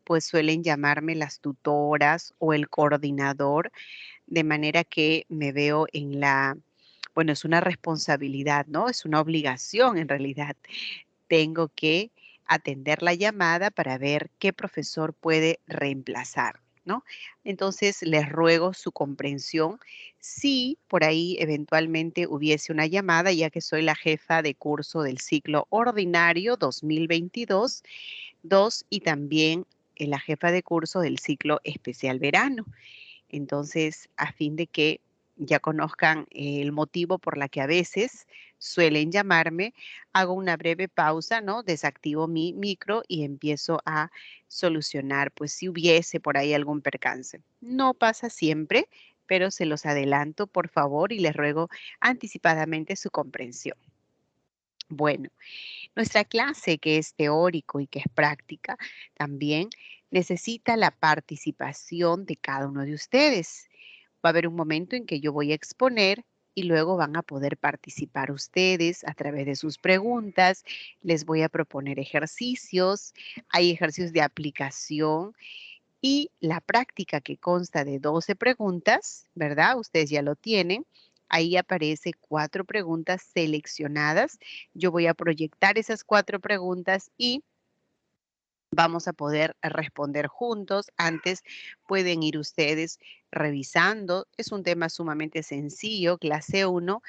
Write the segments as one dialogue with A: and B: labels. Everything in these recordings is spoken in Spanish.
A: pues suelen llamarme las tutoras o el coordinador, de manera que me veo en bueno, es una responsabilidad, ¿no? Es una obligación en realidad. Tengo que atender la llamada para ver qué profesor puede reemplazar, ¿no? Entonces, les ruego su comprensión si por ahí eventualmente hubiese una llamada, ya que soy la jefa de curso del ciclo ordinario 2022-2 y también la jefa de curso del ciclo especial verano. Entonces, a fin de que ya conozcan el motivo por la que a veces suelen llamarme, hago una breve pausa, ¿no? Desactivo mi micro y empiezo a solucionar, pues si hubiese por ahí algún percance. No pasa siempre, pero se los adelanto, por favor, y les ruego anticipadamente su comprensión. Bueno, nuestra clase, que es teórico y que es práctica, también necesita la participación de cada uno de ustedes. Va a haber un momento en que yo voy a exponer y luego van a poder participar ustedes a través de sus preguntas. Les voy a proponer ejercicios. Hay ejercicios de aplicación y la práctica que consta de 12 preguntas, ¿verdad? Ustedes ya lo tienen. Ahí aparece 4 preguntas seleccionadas. Yo voy a proyectar esas 4 preguntas y vamos a poder responder juntos. Antes pueden ir ustedes revisando. Es un tema sumamente sencillo, clase 1.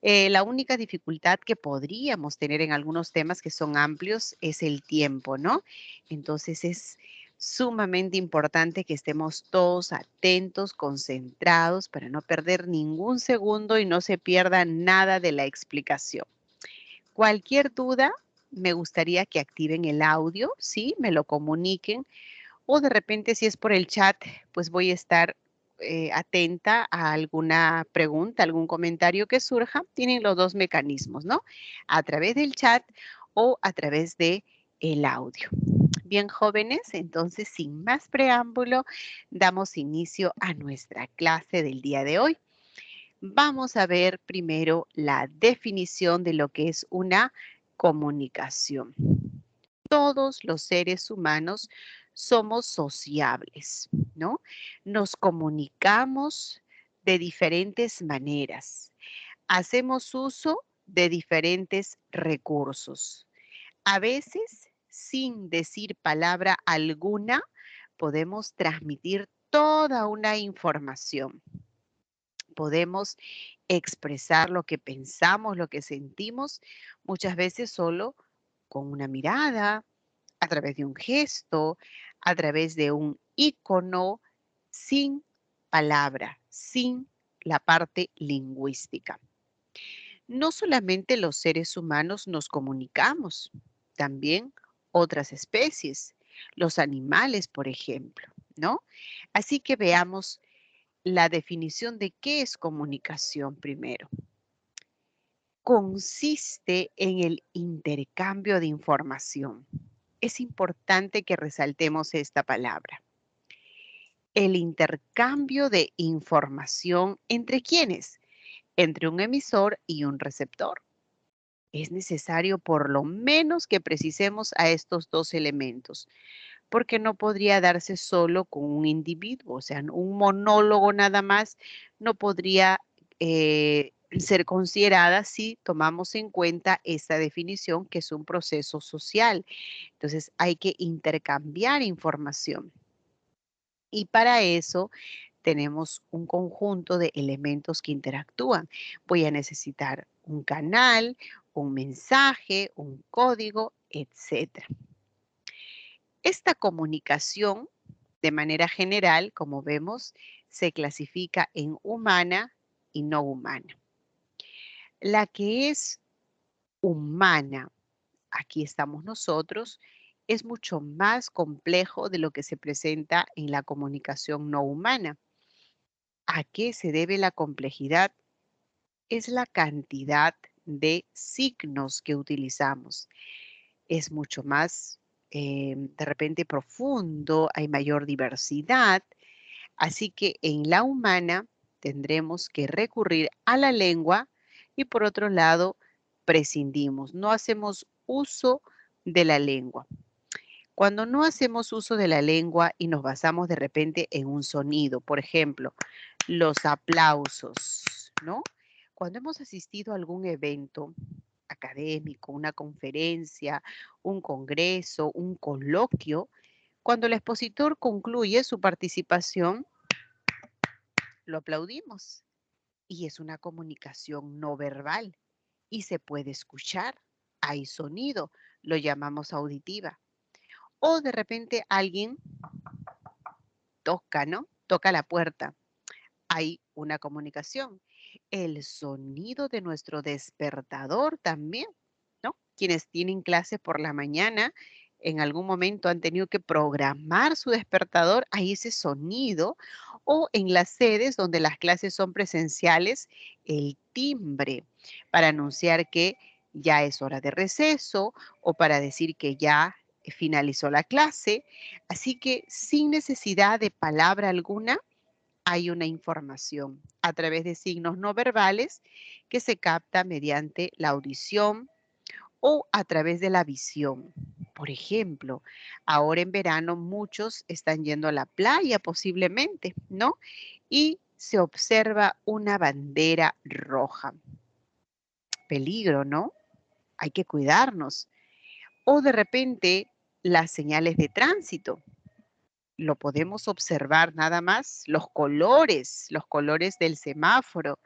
A: La única dificultad que podríamos tener en algunos temas que son amplios es el tiempo, ¿no? Entonces es sumamente importante que estemos todos atentos, concentrados, para no perder ningún segundo y no se pierda nada de la explicación. Cualquier duda, me gustaría que activen el audio, ¿sí? Me lo comuniquen o de repente si es por el chat, pues voy a estar atenta a alguna pregunta, algún comentario que surja. Tienen los dos mecanismos, ¿no? A través del chat o a través de el audio. Bien, jóvenes, entonces sin más preámbulo, damos inicio a nuestra clase del día de hoy. Vamos a ver primero la definición de lo que es una comunicación. Todos los seres humanos somos sociables, ¿no? Nos comunicamos de diferentes maneras. Hacemos uso de diferentes recursos. A veces, sin decir palabra alguna, podemos transmitir toda una información. Podemos expresar lo que pensamos, lo que sentimos, muchas veces solo con una mirada, a través de un gesto, a través de un icono, sin palabra, sin la parte lingüística. No solamente los seres humanos nos comunicamos, también otras especies, los animales, por ejemplo, ¿no? Así que veamos la definición de qué es comunicación primero. Consiste en el intercambio de información. Es importante que resaltemos esta palabra. El intercambio de información entre quiénes, entre un emisor y un receptor. Es necesario por lo menos que precisemos a estos dos elementos, porque no podría darse solo con un individuo, o sea, un monólogo nada más no podría ser considerada si tomamos en cuenta esta definición que es un proceso social. Entonces hay que intercambiar información. Y para eso tenemos un conjunto de elementos que interactúan. Voy a necesitar un canal, un mensaje, un código, etcétera. Esta comunicación, de manera general, como vemos, se clasifica en humana y no humana. La que es humana, aquí estamos nosotros, es mucho más complejo de lo que se presenta en la comunicación no humana. ¿A qué se debe la complejidad? Es la cantidad de signos que utilizamos. Es mucho más, de repente, profundo, hay mayor diversidad. Así que en la humana tendremos que recurrir a la lengua y por otro lado prescindimos, no hacemos uso de la lengua. Cuando no hacemos uso de la lengua y nos basamos de repente en un sonido, por ejemplo, los aplausos, ¿no? Cuando hemos asistido a algún evento académico, una conferencia, un congreso, un coloquio, cuando el expositor concluye su participación, lo aplaudimos y es una comunicación no verbal y se puede escuchar. Hay sonido, lo llamamos auditiva. O de repente alguien toca, ¿no? Toca la puerta. Hay una comunicación. El sonido de nuestro despertador también, ¿no? Quienes tienen clase por la mañana, en algún momento han tenido que programar su despertador a ese sonido, o en las sedes donde las clases son presenciales, el timbre para anunciar que ya es hora de receso o para decir que ya finalizó la clase. Así que sin necesidad de palabra alguna, hay una información a través de signos no verbales que se capta mediante la audición o a través de la visión. Por ejemplo, ahora en verano muchos están yendo a la playa posiblemente, ¿no? Y se observa una bandera roja. Peligro, ¿no? Hay que cuidarnos. O de repente las señales de tránsito. Lo podemos observar nada más, los colores del semáforo.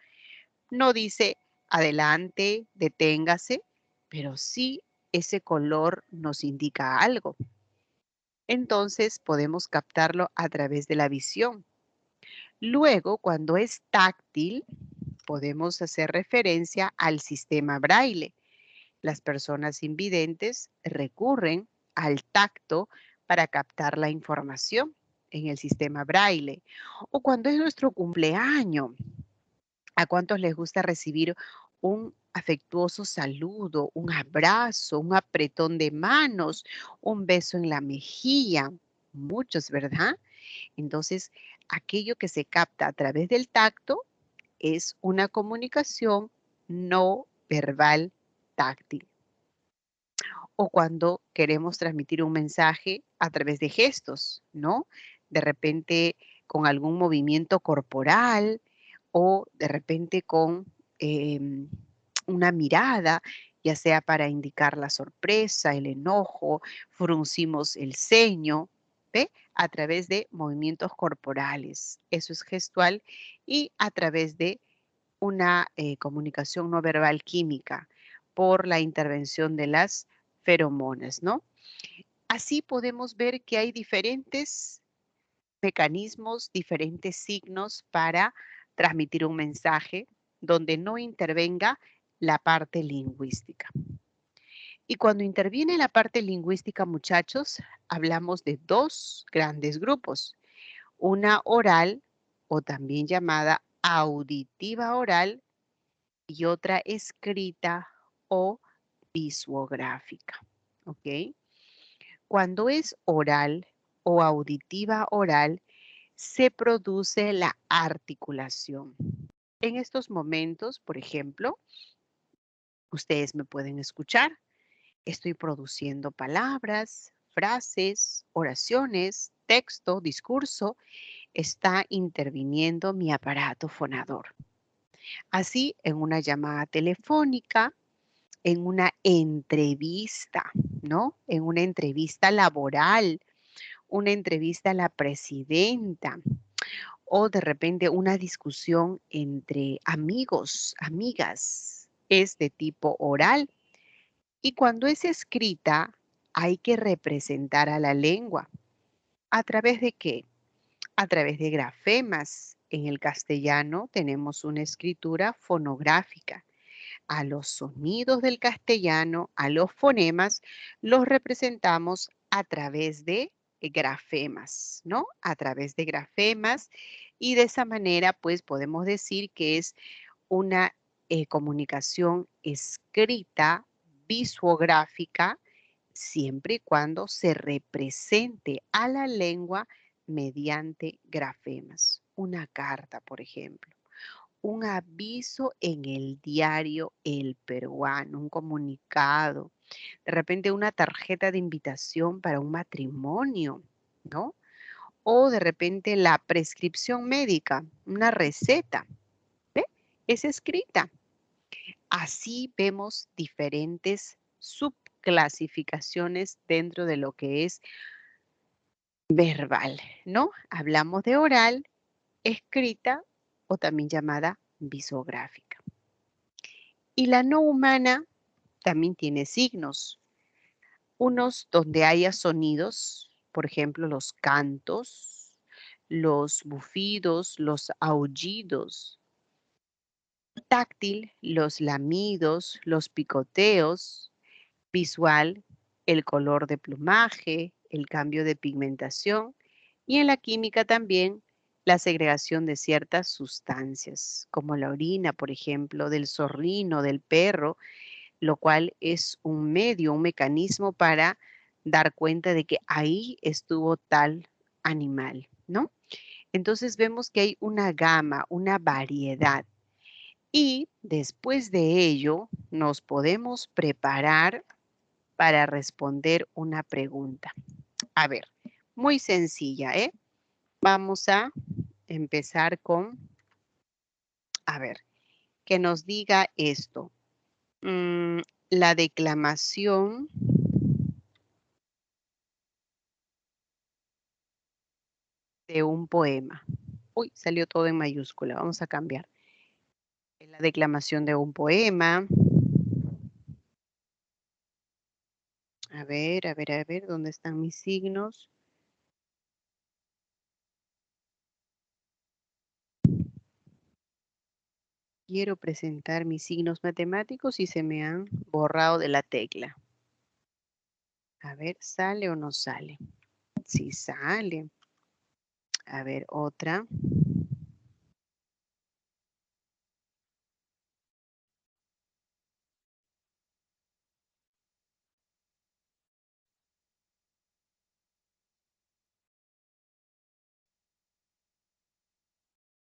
A: No dice adelante, deténgase, pero sí ese color nos indica algo. Entonces podemos captarlo a través de la visión. Luego, cuando es táctil, podemos hacer referencia al sistema braille. Las personas invidentes recurren al tacto para captar la información en el sistema braille. O cuando es nuestro cumpleaños, ¿a cuántos les gusta recibir un afectuoso saludo, un abrazo, un apretón de manos, un beso en la mejilla? Muchos, ¿verdad? Entonces, aquello que se capta a través del tacto es una comunicación no verbal táctil. O cuando queremos transmitir un mensaje a través de gestos, ¿no? De repente con algún movimiento corporal o de repente con em, una mirada, ya sea para indicar la sorpresa, el enojo, fruncimos el ceño, ¿ve? A través de movimientos corporales. Eso es gestual y a través de una comunicación no verbal química por la intervención de las feromonas, ¿no? Así podemos ver que hay diferentes mecanismos, diferentes signos para transmitir un mensaje donde no intervenga la parte lingüística. Y cuando interviene la parte lingüística, muchachos, hablamos de dos grandes grupos. Una oral o también llamada auditiva oral y otra escrita o visuográfica. ¿Ok? Cuando es oral o auditiva oral, se produce la articulación. En estos momentos, por ejemplo, ustedes me pueden escuchar. Estoy produciendo palabras, frases, oraciones, texto, discurso. Está interviniendo mi aparato fonador. Así, en una llamada telefónica, en una entrevista, ¿no? En una entrevista laboral, una entrevista a la presidenta o de repente una discusión entre amigos, amigas, es de tipo oral. Y cuando es escrita, hay que representar a la lengua. ¿A través de qué? A través de grafemas. En el castellano tenemos una escritura fonográfica. A los sonidos del castellano, a los fonemas, los representamos a través de grafemas, ¿no? A través de grafemas y de esa manera pues podemos decir que es una comunicación escrita, visuográfica, siempre y cuando se represente a la lengua mediante grafemas. Una carta, por ejemplo, un aviso en el diario El Peruano, un comunicado, De repente una tarjeta de invitación para un matrimonio, ¿no? O de repente la prescripción médica, una receta, ¿ve? Es escrita. Así vemos diferentes subclasificaciones dentro de lo que es verbal, ¿no? Hablamos de oral, escrita o también llamada visográfica. Y la no humana también tiene signos, unos donde haya sonidos, por ejemplo, los cantos, los bufidos, los aullidos, táctil, los lamidos, los picoteos, visual, el color de plumaje, el cambio de pigmentación y en la química también la segregación de ciertas sustancias, como la orina, por ejemplo, del zorrino, del perro, lo cual es un medio, un mecanismo para dar cuenta de que ahí estuvo tal animal, ¿no? Entonces vemos que hay una gama, una variedad. Y después de ello nos podemos preparar para responder una pregunta. A ver, muy sencilla, ¿eh? Vamos a empezar con, a ver, que nos diga esto. Mm, la declamación de un poema. Uy, salió todo en mayúscula. Vamos a cambiar. La declamación de un poema. A ver, ¿dónde están mis signos? Quiero presentar mis signos matemáticos y se me han borrado de la tecla. A ver, ¿sale o no sale? Sí sale. A ver, otra.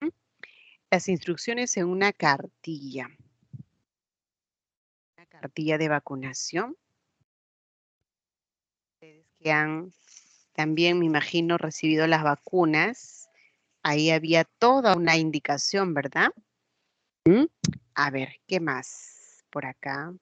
A: ¿Mm? Las instrucciones en una cartilla. Una cartilla de vacunación. Ustedes que han también, me imagino, recibido las vacunas. Ahí había toda una indicación, ¿verdad? ¿Mm? A ver, ¿qué más por acá?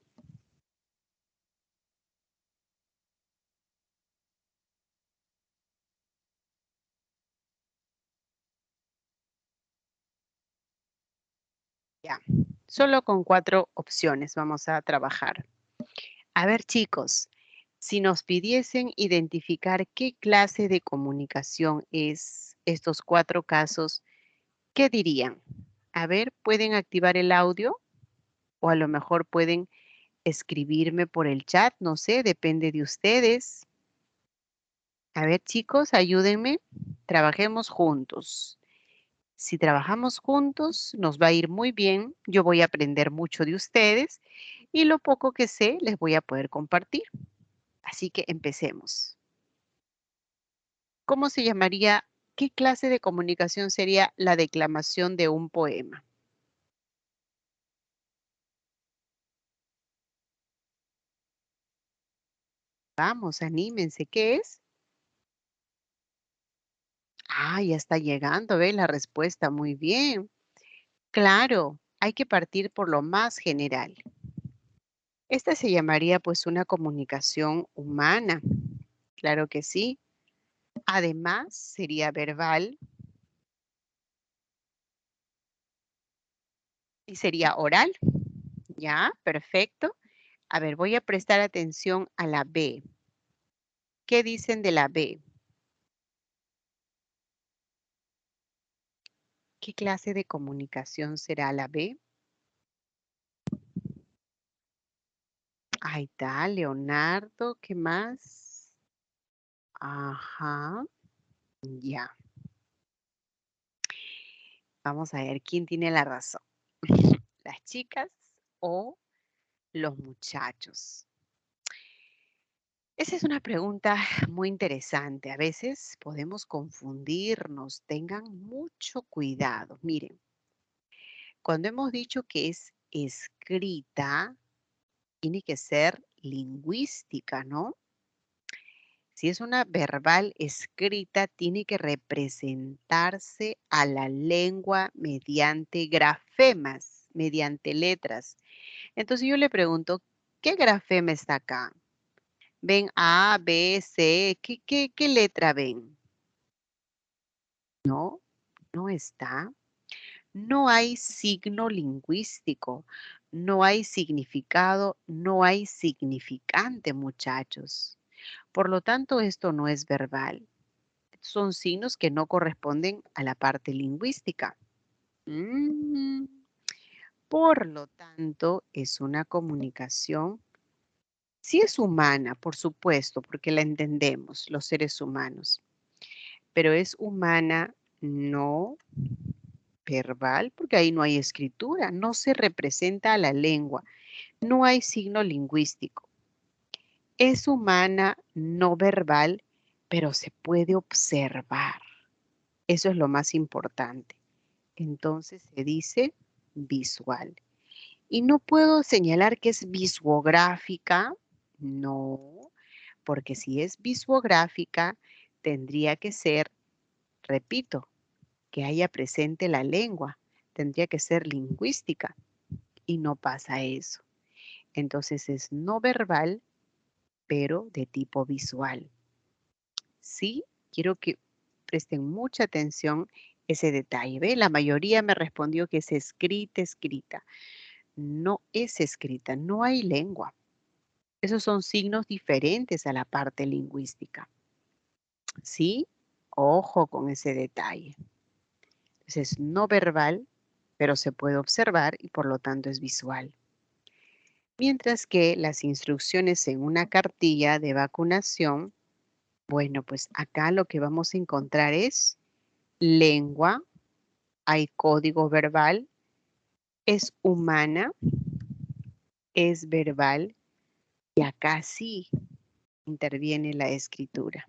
A: Ya, solo con 4 opciones vamos a trabajar. A ver, chicos, si nos pidiesen identificar qué clase de comunicación es estos 4 casos, ¿qué dirían? A ver, ¿pueden activar el audio? O a lo mejor pueden escribirme por el chat, no sé, depende de ustedes. A ver, chicos, ayúdenme, trabajemos juntos. Si trabajamos juntos, nos va a ir muy bien. Yo voy a aprender mucho de ustedes y lo poco que sé les voy a poder compartir. Así que empecemos. ¿Cómo se llamaría, qué clase de comunicación sería la declamación de un poema? Vamos, anímense, ¿qué es? Ah, ya está llegando, ¿ve? La respuesta, muy bien. Claro, hay que partir por lo más general. Esta se llamaría pues una comunicación humana, claro que sí. Además, sería verbal y sería oral. Ya, perfecto. A ver, voy a prestar atención a la B. ¿Qué dicen de la B? ¿Qué clase de comunicación será la B? Ahí está, Leonardo, ¿qué más? Ajá, ya. Vamos a ver quién tiene la razón. ¿Las chicas o los muchachos? Esa es una pregunta muy interesante. A veces podemos confundirnos. Tengan mucho cuidado. Miren, cuando hemos dicho que es escrita, tiene que ser lingüística, ¿no? Si es una verbal escrita, tiene que representarse a la lengua mediante grafemas, mediante letras. Entonces yo le pregunto, ¿qué grafema está acá? ¿Ven A, B, C? ¿Qué letra ven? No, no está. No hay signo lingüístico, no hay significado, no hay significante, muchachos. Por lo tanto, esto no es verbal. Son signos que no corresponden a la parte lingüística. Mm, Por lo tanto, es una comunicación. Sí es humana, por supuesto, porque la entendemos, los seres humanos, pero es humana no verbal, porque ahí no hay escritura, no se representa a la lengua, no hay signo lingüístico. Es humana no verbal, pero se puede observar. Eso es lo más importante. Entonces se dice visual. Y no puedo señalar que es visuográfica, no, porque si es visuográfica, tendría que ser, repito, que haya presente la lengua, tendría que ser lingüística y no pasa eso. Entonces es no verbal, pero de tipo visual. Sí, quiero que presten mucha atención ese detalle. ¿Ve? La mayoría me respondió que es escrita, escrita. No es escrita, no hay lengua. Esos son signos diferentes a la parte lingüística. ¿Sí? Ojo con ese detalle. Entonces, no verbal, pero se puede observar y por lo tanto es visual. Mientras que las instrucciones en una cartilla de vacunación, bueno, pues acá lo que vamos a encontrar es lengua, hay código verbal, es humana, es verbal y acá sí interviene la escritura.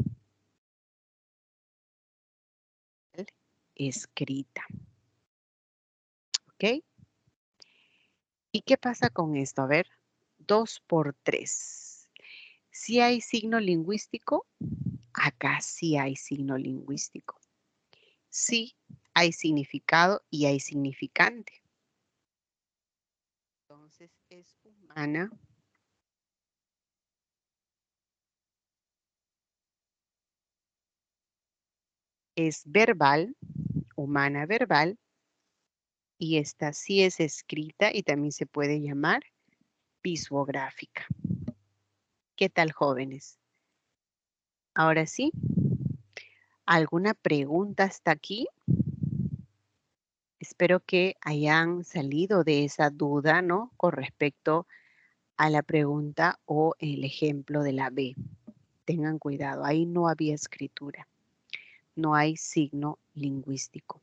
A: Escrita, ¿ok? ¿Y qué pasa con esto? A ver, 2 por 3. Si hay signo lingüístico, acá sí hay signo lingüístico. Sí hay significado y hay significante. Entonces es humana, es verbal, humana verbal, y esta sí es escrita y también se puede llamar visuográfica. ¿Qué tal, jóvenes? Ahora sí, ¿alguna pregunta hasta aquí? Espero que hayan salido de esa duda, ¿no? Con respecto a la pregunta o el ejemplo de la B. Tengan cuidado, ahí no había escritura, no hay signo lingüístico.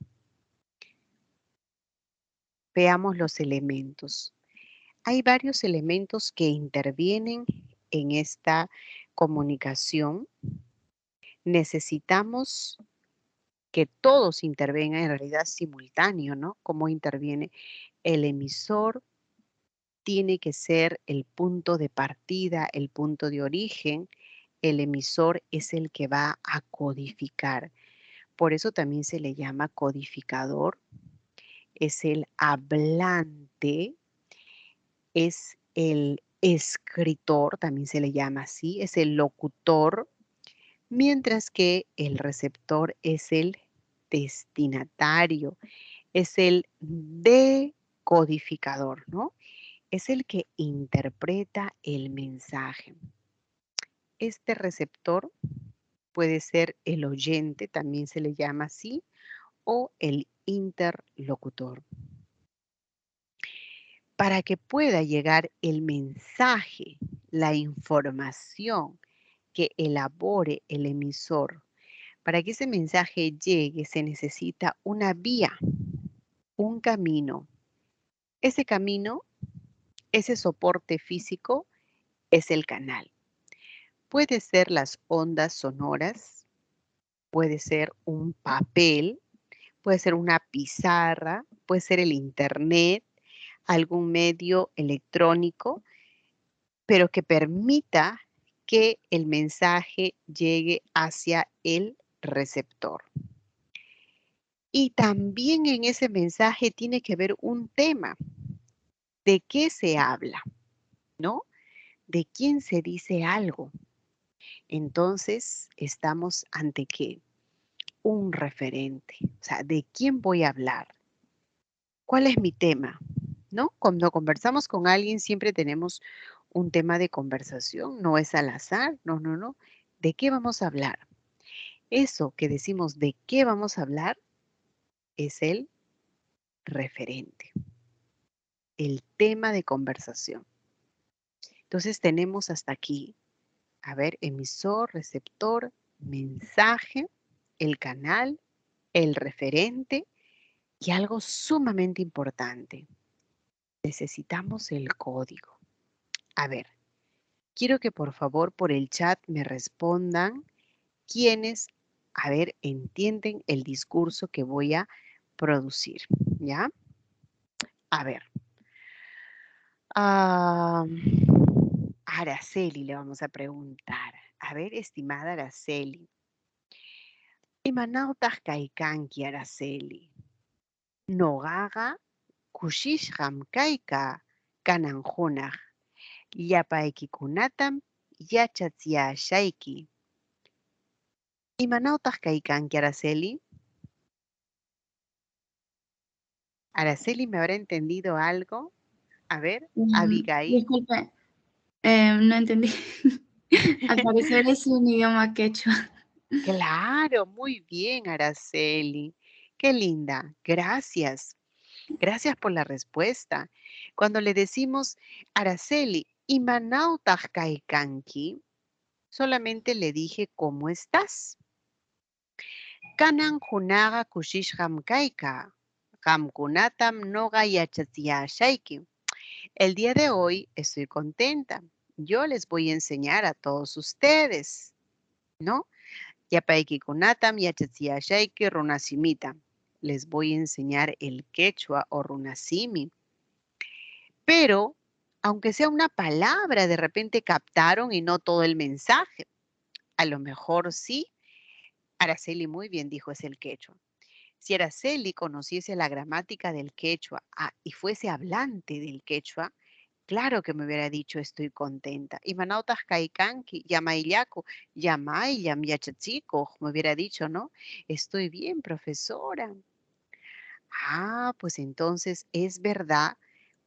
A: Veamos los elementos. Hay varios elementos que intervienen en esta comunicación. Necesitamos que todos intervengan en realidad simultáneo, ¿no? ¿Cómo interviene? El emisor tiene que ser el punto de partida, el punto de origen. El emisor es el que va a codificar. Por eso también se le llama codificador. Es el hablante, es el escritor, también se le llama así, es el locutor, mientras que el receptor es el destinatario, es el decodificador, ¿no? Es el que interpreta el mensaje. Este receptor puede ser el oyente, también se le llama así, o el interlocutor. Para que pueda llegar el mensaje, la información que elabore el emisor, para que ese mensaje llegue se necesita una vía, un camino. Ese camino, ese soporte físico es el canal. Puede ser las ondas sonoras, puede ser un papel, puede ser una pizarra, puede ser el internet, algún medio electrónico. pero que permita que el mensaje llegue hacia el receptor. Y también en ese mensaje tiene que haber un tema. ¿De qué se habla? ¿No? ¿De quién se dice algo? Entonces, estamos ante qué? Un referente. O sea, ¿de quién voy a hablar? ¿Cuál es mi tema? ¿No? Cuando conversamos con alguien siempre tenemos un tema de conversación, no es al azar, no, no, no. ¿De qué vamos a hablar? Eso que decimos de qué vamos a hablar es el referente, el tema de conversación. Entonces tenemos hasta aquí, a ver, emisor, receptor, mensaje, el canal, el referente y algo sumamente importante. Necesitamos el código. A ver, quiero que por favor por el chat me respondan quienes, a ver, entienden el discurso que voy a producir, ¿ya? A ver. ah, Araceli le vamos a preguntar. A ver, estimada Araceli. Imanautas kaykanki Araceli. Nogaga kushishqam kayka kanan hunaq. Llapaykikunatam yachatsiyashayki. Imanautas kaykanki Araceli. Araceli, ¿me habrá entendido algo? A ver, Abigail.
B: Disculpe, no entendí. Al parecer es un idioma quechua.
A: Claro, muy bien, Araceli. Qué linda. Gracias. Gracias por la respuesta. Cuando le decimos, Araceli, imanautaj kaykanki, solamente le dije, ¿cómo estás? Kanan hunaqa kushishqam kayka. Qamkunatam noqa yachatsiyashayki. El día de hoy estoy contenta. Yo les voy a enseñar a todos ustedes, ¿no? Yapaykikunatam yachatsiyashayki runasimita. Les voy a enseñar el quechua o runasimi. Pero, aunque sea una palabra, de repente captaron y no todo el mensaje. A lo mejor sí. Araceli muy bien dijo es el quechua. Si Araceli conociese la gramática del quechua y fuese hablante del quechua, claro que me hubiera dicho estoy contenta. Y manautas kaikanki, yamaillaco, yamay, yamyachachico, me hubiera dicho, ¿no? Estoy bien, profesora. Pues entonces es verdad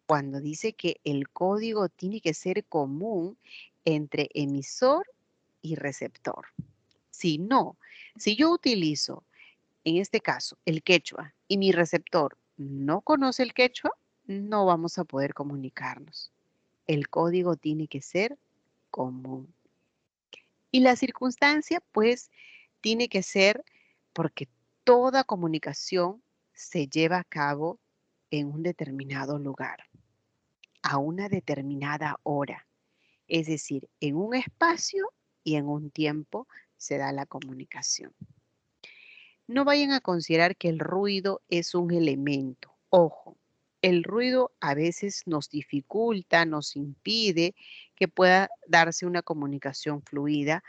A: cuando dice que el código tiene que ser común entre emisor y receptor. Si no, si yo utilizo, en este caso, el quechua y mi receptor no conoce el quechua, no vamos a poder comunicarnos. El código tiene que ser común. Y la circunstancia, pues, tiene que ser porque toda comunicación se lleva a cabo en un determinado lugar, a una determinada hora. Es decir, en un espacio y en un tiempo se da la comunicación. No vayan a considerar que el ruido es un elemento. Ojo, el ruido a veces nos dificulta, nos impide que pueda darse una comunicación fluida,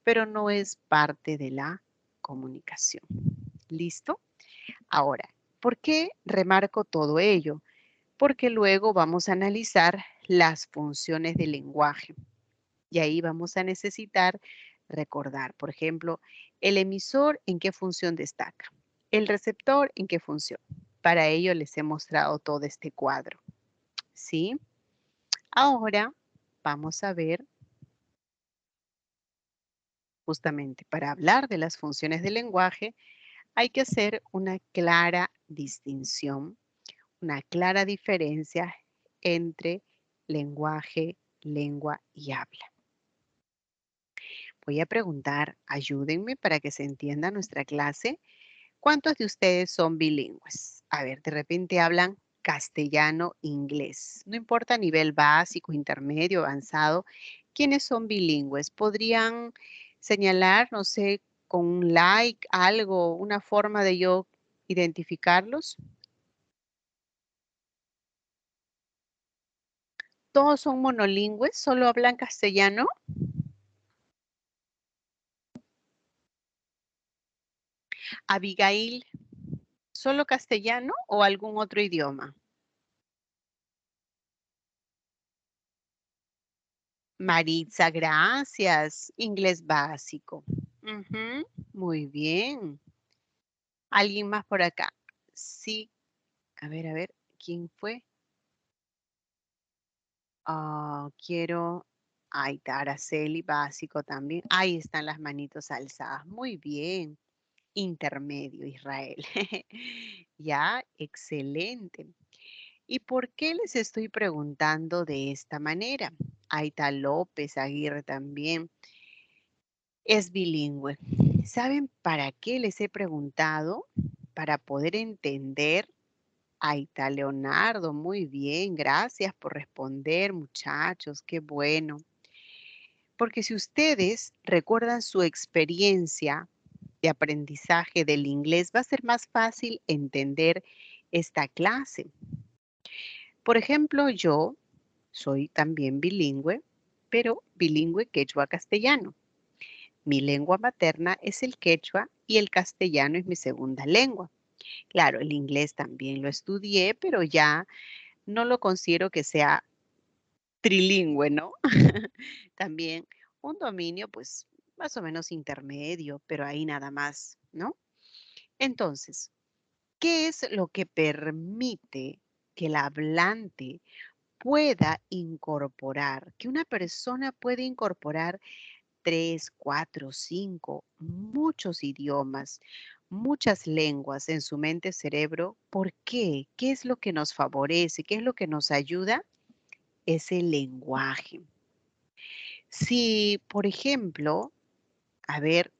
A: pero no es parte de la comunicación. ¿Listo? Ahora, ¿por qué remarco todo ello? Porque luego vamos a analizar las funciones del lenguaje. Y ahí vamos a necesitar recordar, por ejemplo, el emisor en qué función destaca, el receptor en qué función. Para ello les he mostrado todo este cuadro. ¿Sí? Ahora vamos a ver, justamente para hablar de las funciones del lenguaje, hay que hacer una clara distinción, una clara diferencia entre lenguaje, lengua y habla. Voy a preguntar, ayúdenme para que se entienda nuestra clase. ¿Cuántos de ustedes son bilingües? A ver, de repente hablan castellano, inglés. No importa nivel básico, intermedio, avanzado. ¿Quiénes son bilingües? ¿Podrían señalar, no sé, con un like, algo, una forma de yo identificarlos? ¿Todos son monolingües? ¿Solo hablan castellano? Abigail, ¿solo castellano o algún otro idioma? Maritza, gracias. Inglés básico. Ujú, muy bien. ¿Alguien más por acá? Sí. A ver, ¿quién fue? Quiero. Ahí está, Araceli, básico también. Ahí están las manitos alzadas. Muy bien. Intermedio, Israel. Ya, excelente. ¿Y por qué les estoy preguntando de esta manera? Aita López Aguirre también es bilingüe. ¿Saben para qué les he preguntado? Para poder entender. Aita Leonardo, muy bien, gracias por responder, muchachos, qué bueno. Porque si ustedes recuerdan su experiencia de aprendizaje del inglés, va a ser más fácil entender esta clase. Por ejemplo, yo soy también bilingüe, pero bilingüe quechua-castellano. Mi lengua materna es el quechua y el castellano es mi segunda lengua. Claro, el inglés también lo estudié, pero ya no lo considero que sea trilingüe, ¿no? También un dominio, pues, más o menos intermedio, pero ahí nada más, ¿no? Entonces, ¿qué es lo que permite que el hablante pueda incorporar, que una persona puede incorporar 3, 4, 5, muchos idiomas, muchas lenguas en su mente, cerebro? ¿Por qué? ¿Qué es lo que nos favorece? ¿Qué es lo que nos ayuda? Es el lenguaje. Si, por ejemplo, a ver,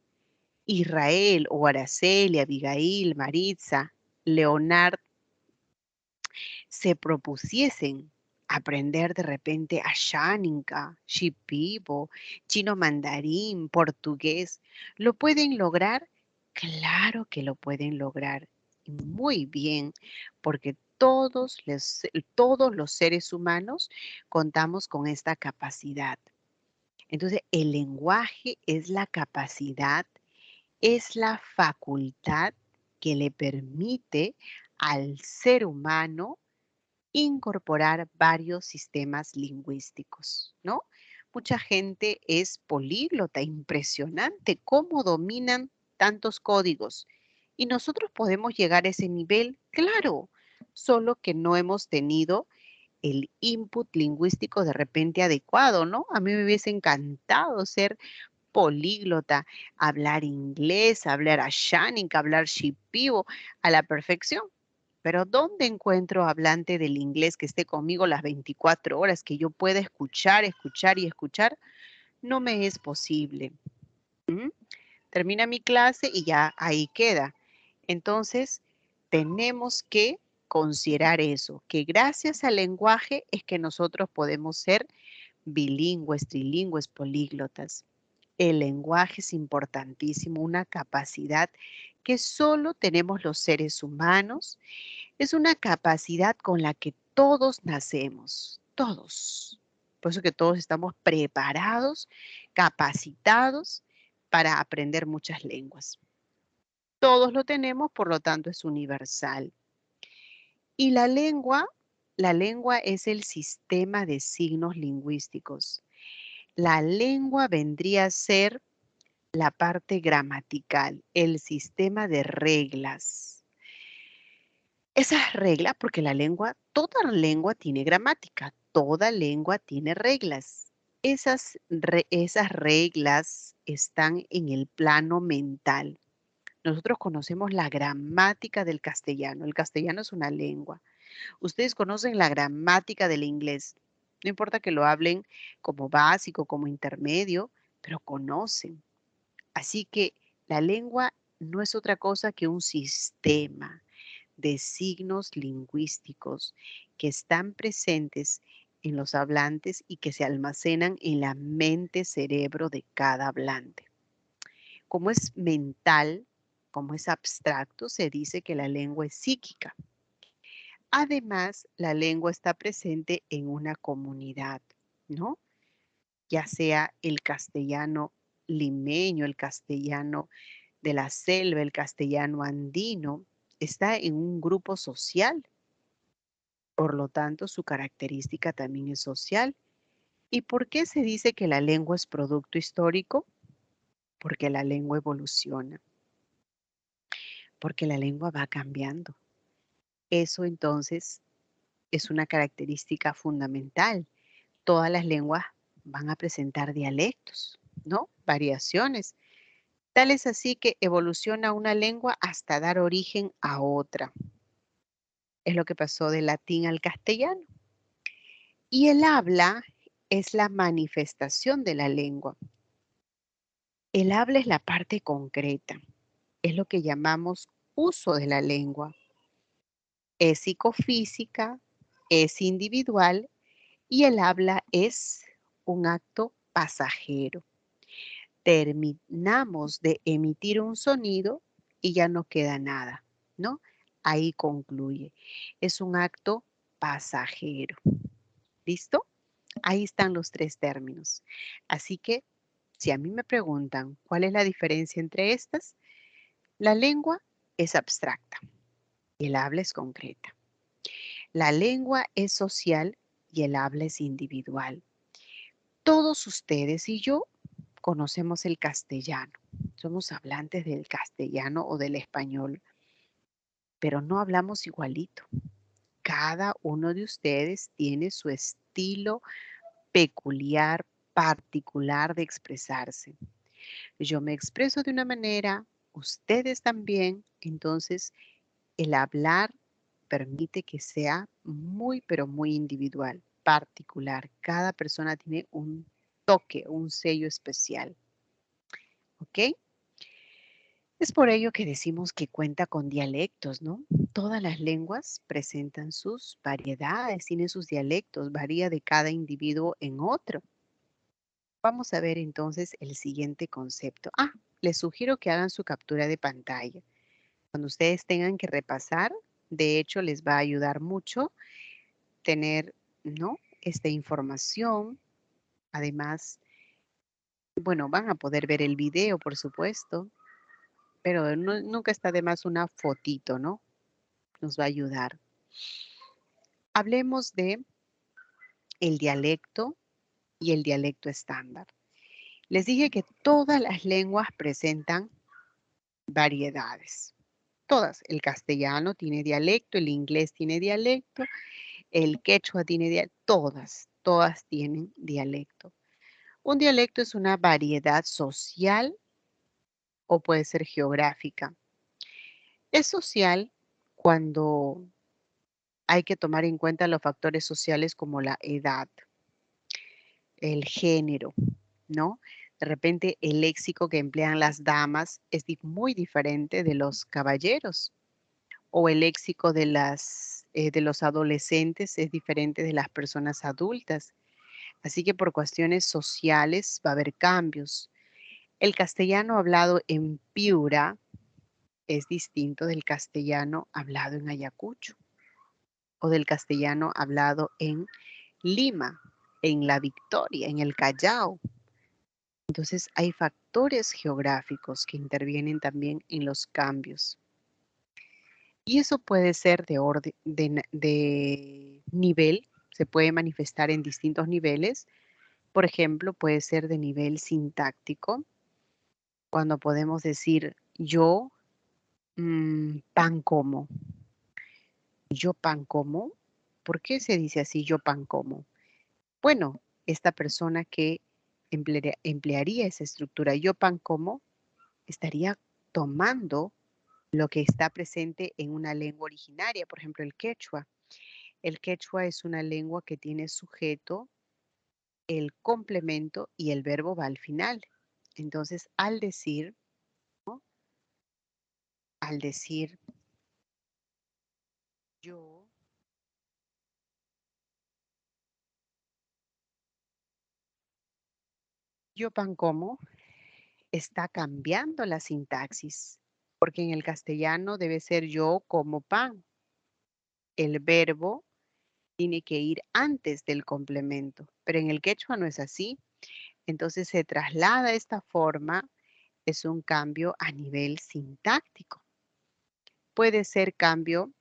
A: Israel o Araceli, Abigail, Maritza, Leonard se propusiesen aprender de repente asháninca, shipibo, chino mandarín, portugués, ¿lo pueden lograr? Claro que lo pueden lograr. Y muy bien, porque todos los seres humanos contamos con esta capacidad. Entonces, el lenguaje es la capacidad, es la facultad que le permite al ser humano incorporar varios sistemas lingüísticos, ¿no? Mucha gente es políglota, impresionante cómo dominan tantos códigos. ¿Y nosotros podemos llegar a ese nivel? Claro, solo que no hemos tenido el input lingüístico de repente adecuado, ¿no? A mí me hubiese encantado ser políglota, hablar inglés, hablar ashánica, hablar shipibo a la perfección. Pero ¿dónde encuentro hablante del inglés que esté conmigo las 24 horas, que yo pueda escuchar, escuchar y escuchar? No me es posible. ¿Mm? Termina mi clase y ya ahí queda. Entonces, tenemos que considerar eso, que gracias al lenguaje es que nosotros podemos ser bilingües, trilingües, políglotas. El lenguaje es importantísimo, una capacidad que solo tenemos los seres humanos. Es una capacidad con la que todos nacemos, todos. Por eso que todos estamos preparados, capacitados para aprender muchas lenguas. Todos lo tenemos, por lo tanto es universal. Y la lengua es el sistema de signos lingüísticos. La lengua vendría a ser la parte gramatical, el sistema de reglas. Esas reglas, porque la lengua, toda lengua tiene gramática, toda lengua tiene reglas. Esas reglas están en el plano mental. Nosotros conocemos la gramática del castellano. El castellano es una lengua. Ustedes conocen la gramática del inglés. No importa que lo hablen como básico, como intermedio, pero conocen. Así que la lengua no es otra cosa que un sistema de signos lingüísticos que están presentes en los hablantes y que se almacenan en la mente cerebro de cada hablante. Como es mental, como es abstracto, se dice que la lengua es psíquica. Además, la lengua está presente en una comunidad, ¿no? Ya sea el castellano limeño, el castellano de la selva, el castellano andino, está en un grupo social. Por lo tanto, su característica también es social. ¿Y por qué se dice que la lengua es producto histórico? Porque la lengua evoluciona, porque la lengua va cambiando. Eso entonces es una característica fundamental. Todas las lenguas van a presentar dialectos, ¿no? Variaciones. Tal es así que evoluciona una lengua hasta dar origen a otra. Es lo que pasó del latín al castellano. Y el habla es la manifestación de la lengua. El habla es la parte concreta, es lo que llamamos uso de la lengua. Es psicofísica, es individual y el habla es un acto pasajero. Terminamos de emitir un sonido y ya no queda nada, ¿no? Ahí concluye. Es un acto pasajero. ¿Listo? Ahí están los tres términos. Así que, si a mí me preguntan cuál es la diferencia entre estas, la lengua es abstracta y el habla es concreta. La lengua es social y el habla es individual. Todos ustedes y yo conocemos el castellano. Somos hablantes del castellano o del español, pero no hablamos igualito. Cada uno de ustedes tiene su estilo peculiar, particular de expresarse. Yo me expreso de una manera, ustedes también, entonces el hablar permite que sea muy, pero muy individual, particular. Cada persona tiene un toque, un sello especial. ¿Ok? Es por ello que decimos que cuenta con dialectos, ¿no? Todas las lenguas presentan sus variedades, tienen sus dialectos, varía de cada individuo en otro. Vamos a ver entonces el siguiente concepto. Les sugiero que hagan su captura de pantalla. Cuando ustedes tengan que repasar, de hecho, les va a ayudar mucho tener, ¿no? Esta información. Además, bueno, van a poder ver el video, por supuesto, pero nunca está de más una fotito, ¿no? Nos va a ayudar. Hablemos de el dialecto y el dialecto estándar. Les dije que todas las lenguas presentan variedades. Todas. El castellano tiene dialecto, el inglés tiene dialecto, el quechua tiene dialecto, todas tienen dialecto. Un dialecto es una variedad social o puede ser geográfica. Es social cuando hay que tomar en cuenta los factores sociales como la edad, el género, ¿no? De repente el léxico que emplean las damas es muy diferente de los caballeros o el léxico de los adolescentes es diferente de las personas adultas. Así que por cuestiones sociales va a haber cambios. El castellano hablado en Piura es distinto del castellano hablado en Ayacucho o del castellano hablado en Lima, en La Victoria, en el Callao. Entonces hay factores geográficos que intervienen también en los cambios. Y eso puede ser de orden, de nivel, se puede manifestar en distintos niveles. Por ejemplo, puede ser de nivel sintáctico, cuando podemos decir yo pan como. Yo pan como. ¿Por qué se dice así yo pan como? Bueno, esta persona que emplearía esa estructura yo pan como estaría tomando lo que está presente en una lengua originaria, por ejemplo, el quechua. El quechua es una lengua que tiene sujeto, el complemento y el verbo va al final. Entonces, al decir yo, yo pan como, está cambiando la sintaxis, porque en el castellano debe ser yo como pan. el verbo tiene que ir antes del complemento, pero en el quechua no es así. Entonces se traslada esta forma, es un cambio a nivel sintáctico. Puede ser cambio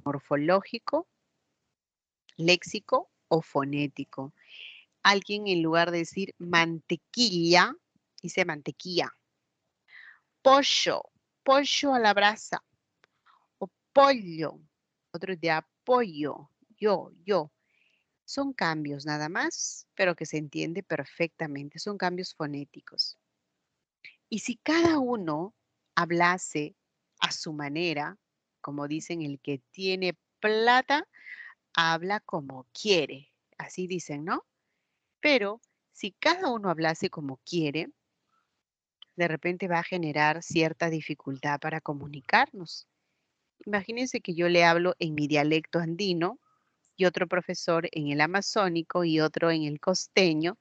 A: morfológico, léxico o fonético. Alguien en lugar de decir mantequilla, dice mantequilla. Pollo, pollo a la brasa o pollo. Otro día pollo, yo. Son cambios nada más, pero que se entiende perfectamente. Son cambios fonéticos. Y si cada uno hablase a su manera, como dicen, el que tiene plata, habla como quiere. Así dicen, ¿no? Pero si cada uno hablase como quiere, de repente va a generar cierta dificultad para comunicarnos. Imagínense que yo le hablo en mi dialecto andino y otro profesor en el amazónico y otro en el costeño.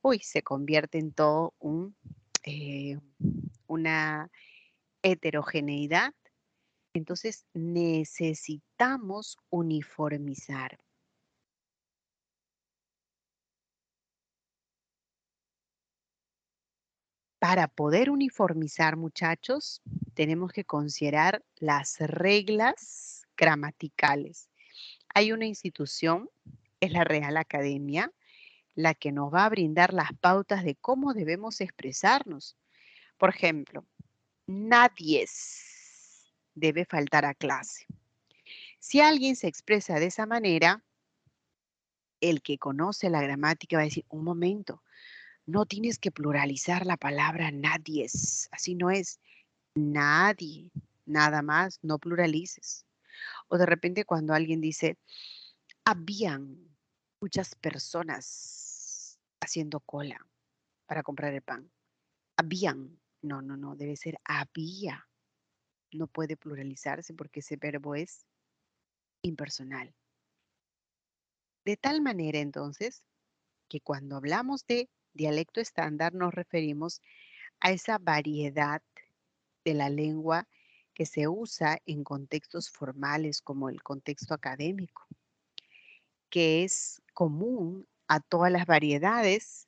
A: Uy, se convierte en todo una heterogeneidad. Entonces necesitamos uniformizar. Para poder uniformizar, muchachos, tenemos que considerar las reglas gramaticales. Hay una institución, es la Real Academia, la que nos va a brindar las pautas de cómo debemos expresarnos. Por ejemplo, nadie debe faltar a clase. Si alguien se expresa de esa manera, el que conoce la gramática va a decir, un momento, no tienes que pluralizar la palabra nadies, así no es. Nadie, nada más, no pluralices. O de repente cuando alguien dice, habían muchas personas haciendo cola para comprar el pan. Habían. No, no, no, debe ser había. No puede pluralizarse porque ese verbo es impersonal. De tal manera entonces que cuando hablamos de dialecto estándar nos referimos a esa variedad de la lengua que se usa en contextos formales como el contexto académico, que es común a todas las variedades,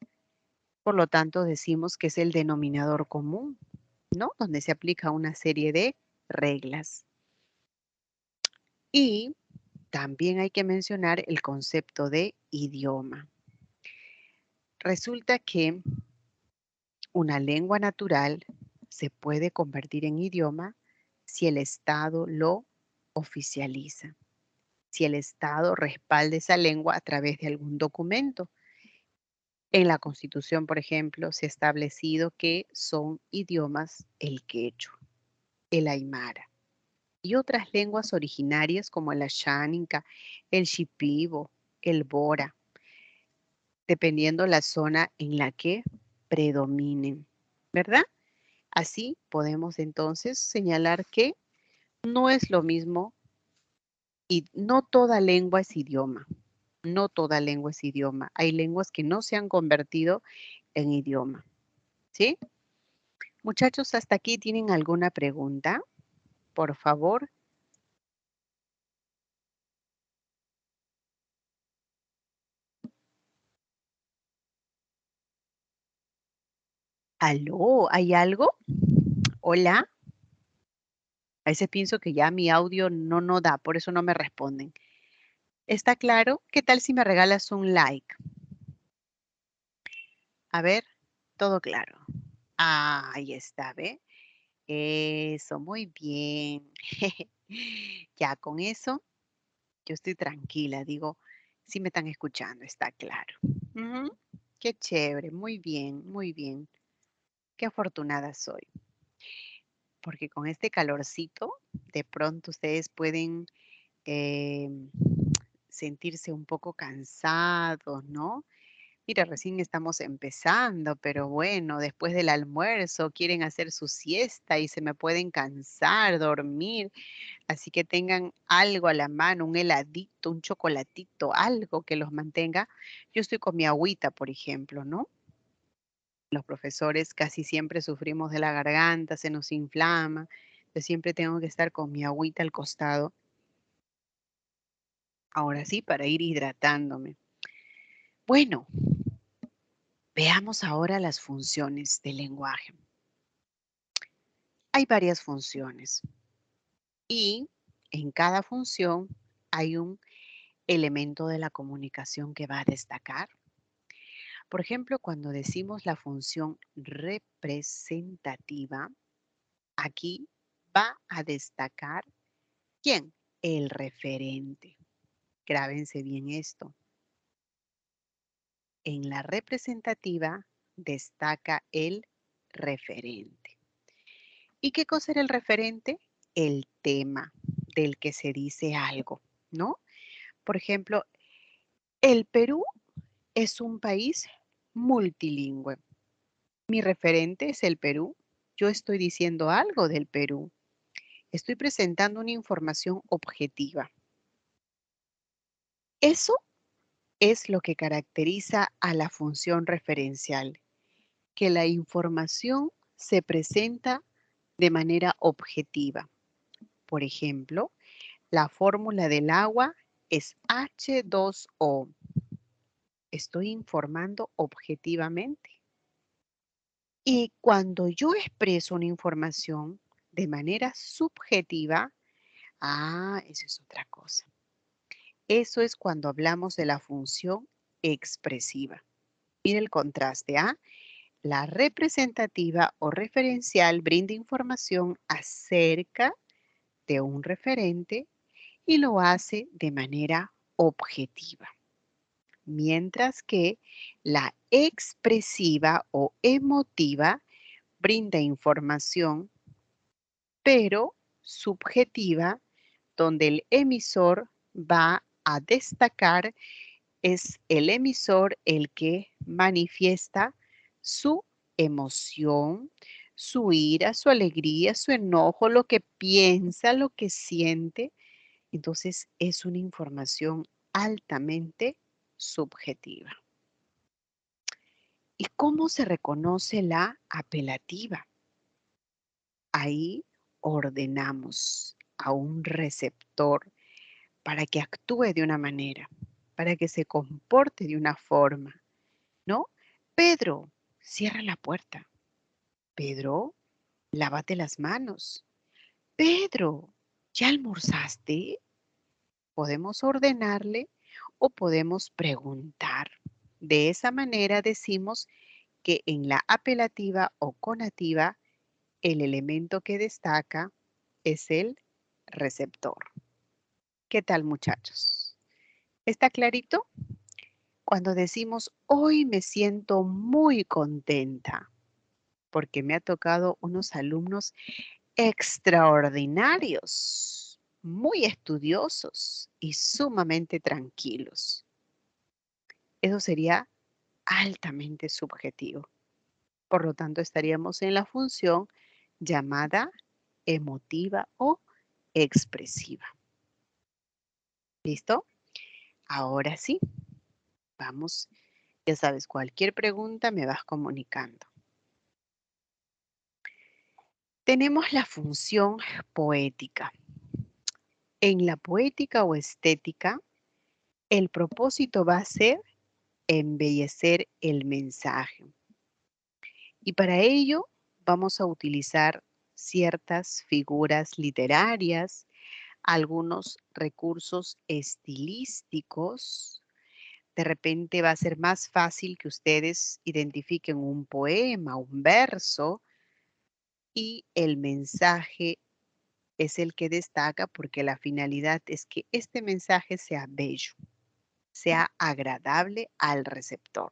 A: por lo tanto decimos que es el denominador común, ¿no? Donde se aplica una serie de reglas. Y también hay que mencionar el concepto de idioma. Resulta que una lengua natural se puede convertir en idioma si el Estado lo oficializa, si el Estado respalda esa lengua a través de algún documento. En la Constitución, por ejemplo, se ha establecido que son idiomas el quechua, el aymara y otras lenguas originarias como el asháninca, el shipibo, el bora, dependiendo la zona en la que predominen, ¿verdad? Así podemos entonces señalar que no es lo mismo y no toda lengua es idioma. No toda lengua es idioma. Hay lenguas que no se han convertido en idioma. ¿Sí? Muchachos, hasta aquí tienen alguna pregunta, por favor. ¿Aló? ¿Hay algo? Hola. A veces pienso que ya mi audio no da, por eso no me responden. ¿Está claro? ¿Qué tal si me regalas un like? A ver, todo claro. Ah, ahí está, ¿ve? Eso, muy bien. Ya con eso yo estoy tranquila, digo, sí me están escuchando, está claro. Ujú. Qué chévere, muy bien, muy bien. Qué afortunada soy, porque con este calorcito, de pronto ustedes pueden sentirse un poco cansados, ¿no? Mira, recién estamos empezando, pero bueno, después del almuerzo quieren hacer su siesta y se me pueden cansar, dormir. Así que tengan algo a la mano, un heladito, un chocolatito, algo que los mantenga. Yo estoy con mi agüita, por ejemplo, ¿no? Los profesores casi siempre sufrimos de la garganta, se nos inflama. Yo siempre tengo que estar con mi agüita al costado Ahora sí, para ir hidratándome. Bueno, veamos ahora las funciones del lenguaje. Hay varias funciones y en cada función hay un elemento de la comunicación que va a destacar. Por ejemplo, cuando decimos la función representativa, aquí va a destacar ¿quién? El referente. Grábense bien esto. En la representativa destaca el referente. ¿Y qué cosa era el referente? El tema del que se dice algo, ¿no? Por ejemplo, el Perú es un país multilingüe. Mi referente es el Perú. Yo estoy diciendo algo del Perú. Estoy presentando una información objetiva. Eso es lo que caracteriza a la función referencial, que la información se presenta de manera objetiva. Por ejemplo, la fórmula del agua es H2O. Estoy informando objetivamente. Y cuando yo expreso una información de manera subjetiva, esa es otra cosa. Eso es cuando hablamos de la función expresiva. Mira el contraste, ¿ah? La representativa o referencial brinda información acerca de un referente y lo hace de manera objetiva. Mientras que la expresiva o emotiva brinda información, pero subjetiva, donde el emisor va a destacar, es el emisor el que manifiesta su emoción, su ira, su alegría, su enojo, lo que piensa, lo que siente. Entonces es una información altamente subjetiva. ¿Y cómo se reconoce la apelativa? Ahí ordenamos a un receptor para que actúe de una manera, para que se comporte de una forma, ¿no? Pedro, cierra la puerta. Pedro, lávate las manos. Pedro, ¿ya almorzaste? Podemos ordenarle o podemos preguntar. De esa manera decimos que en la apelativa o conativa el elemento que destaca es el receptor. ¿Qué tal, muchachos? ¿Está clarito? Cuando decimos hoy me siento muy contenta porque me ha tocado unos alumnos extraordinarios, muy estudiosos y sumamente tranquilos. Eso sería altamente subjetivo. Por lo tanto, estaríamos en la función llamada emotiva o expresiva. ¿Listo? Ahora sí, vamos. Ya sabes, cualquier pregunta me vas comunicando. Tenemos la función poética. En la poética o estética, el propósito va a ser embellecer el mensaje. Y para ello vamos a utilizar ciertas figuras literarias, algunos recursos estilísticos. De repente va a ser más fácil que ustedes identifiquen un poema, un verso, y el mensaje es el que destaca porque la finalidad es que este mensaje sea bello, sea agradable al receptor.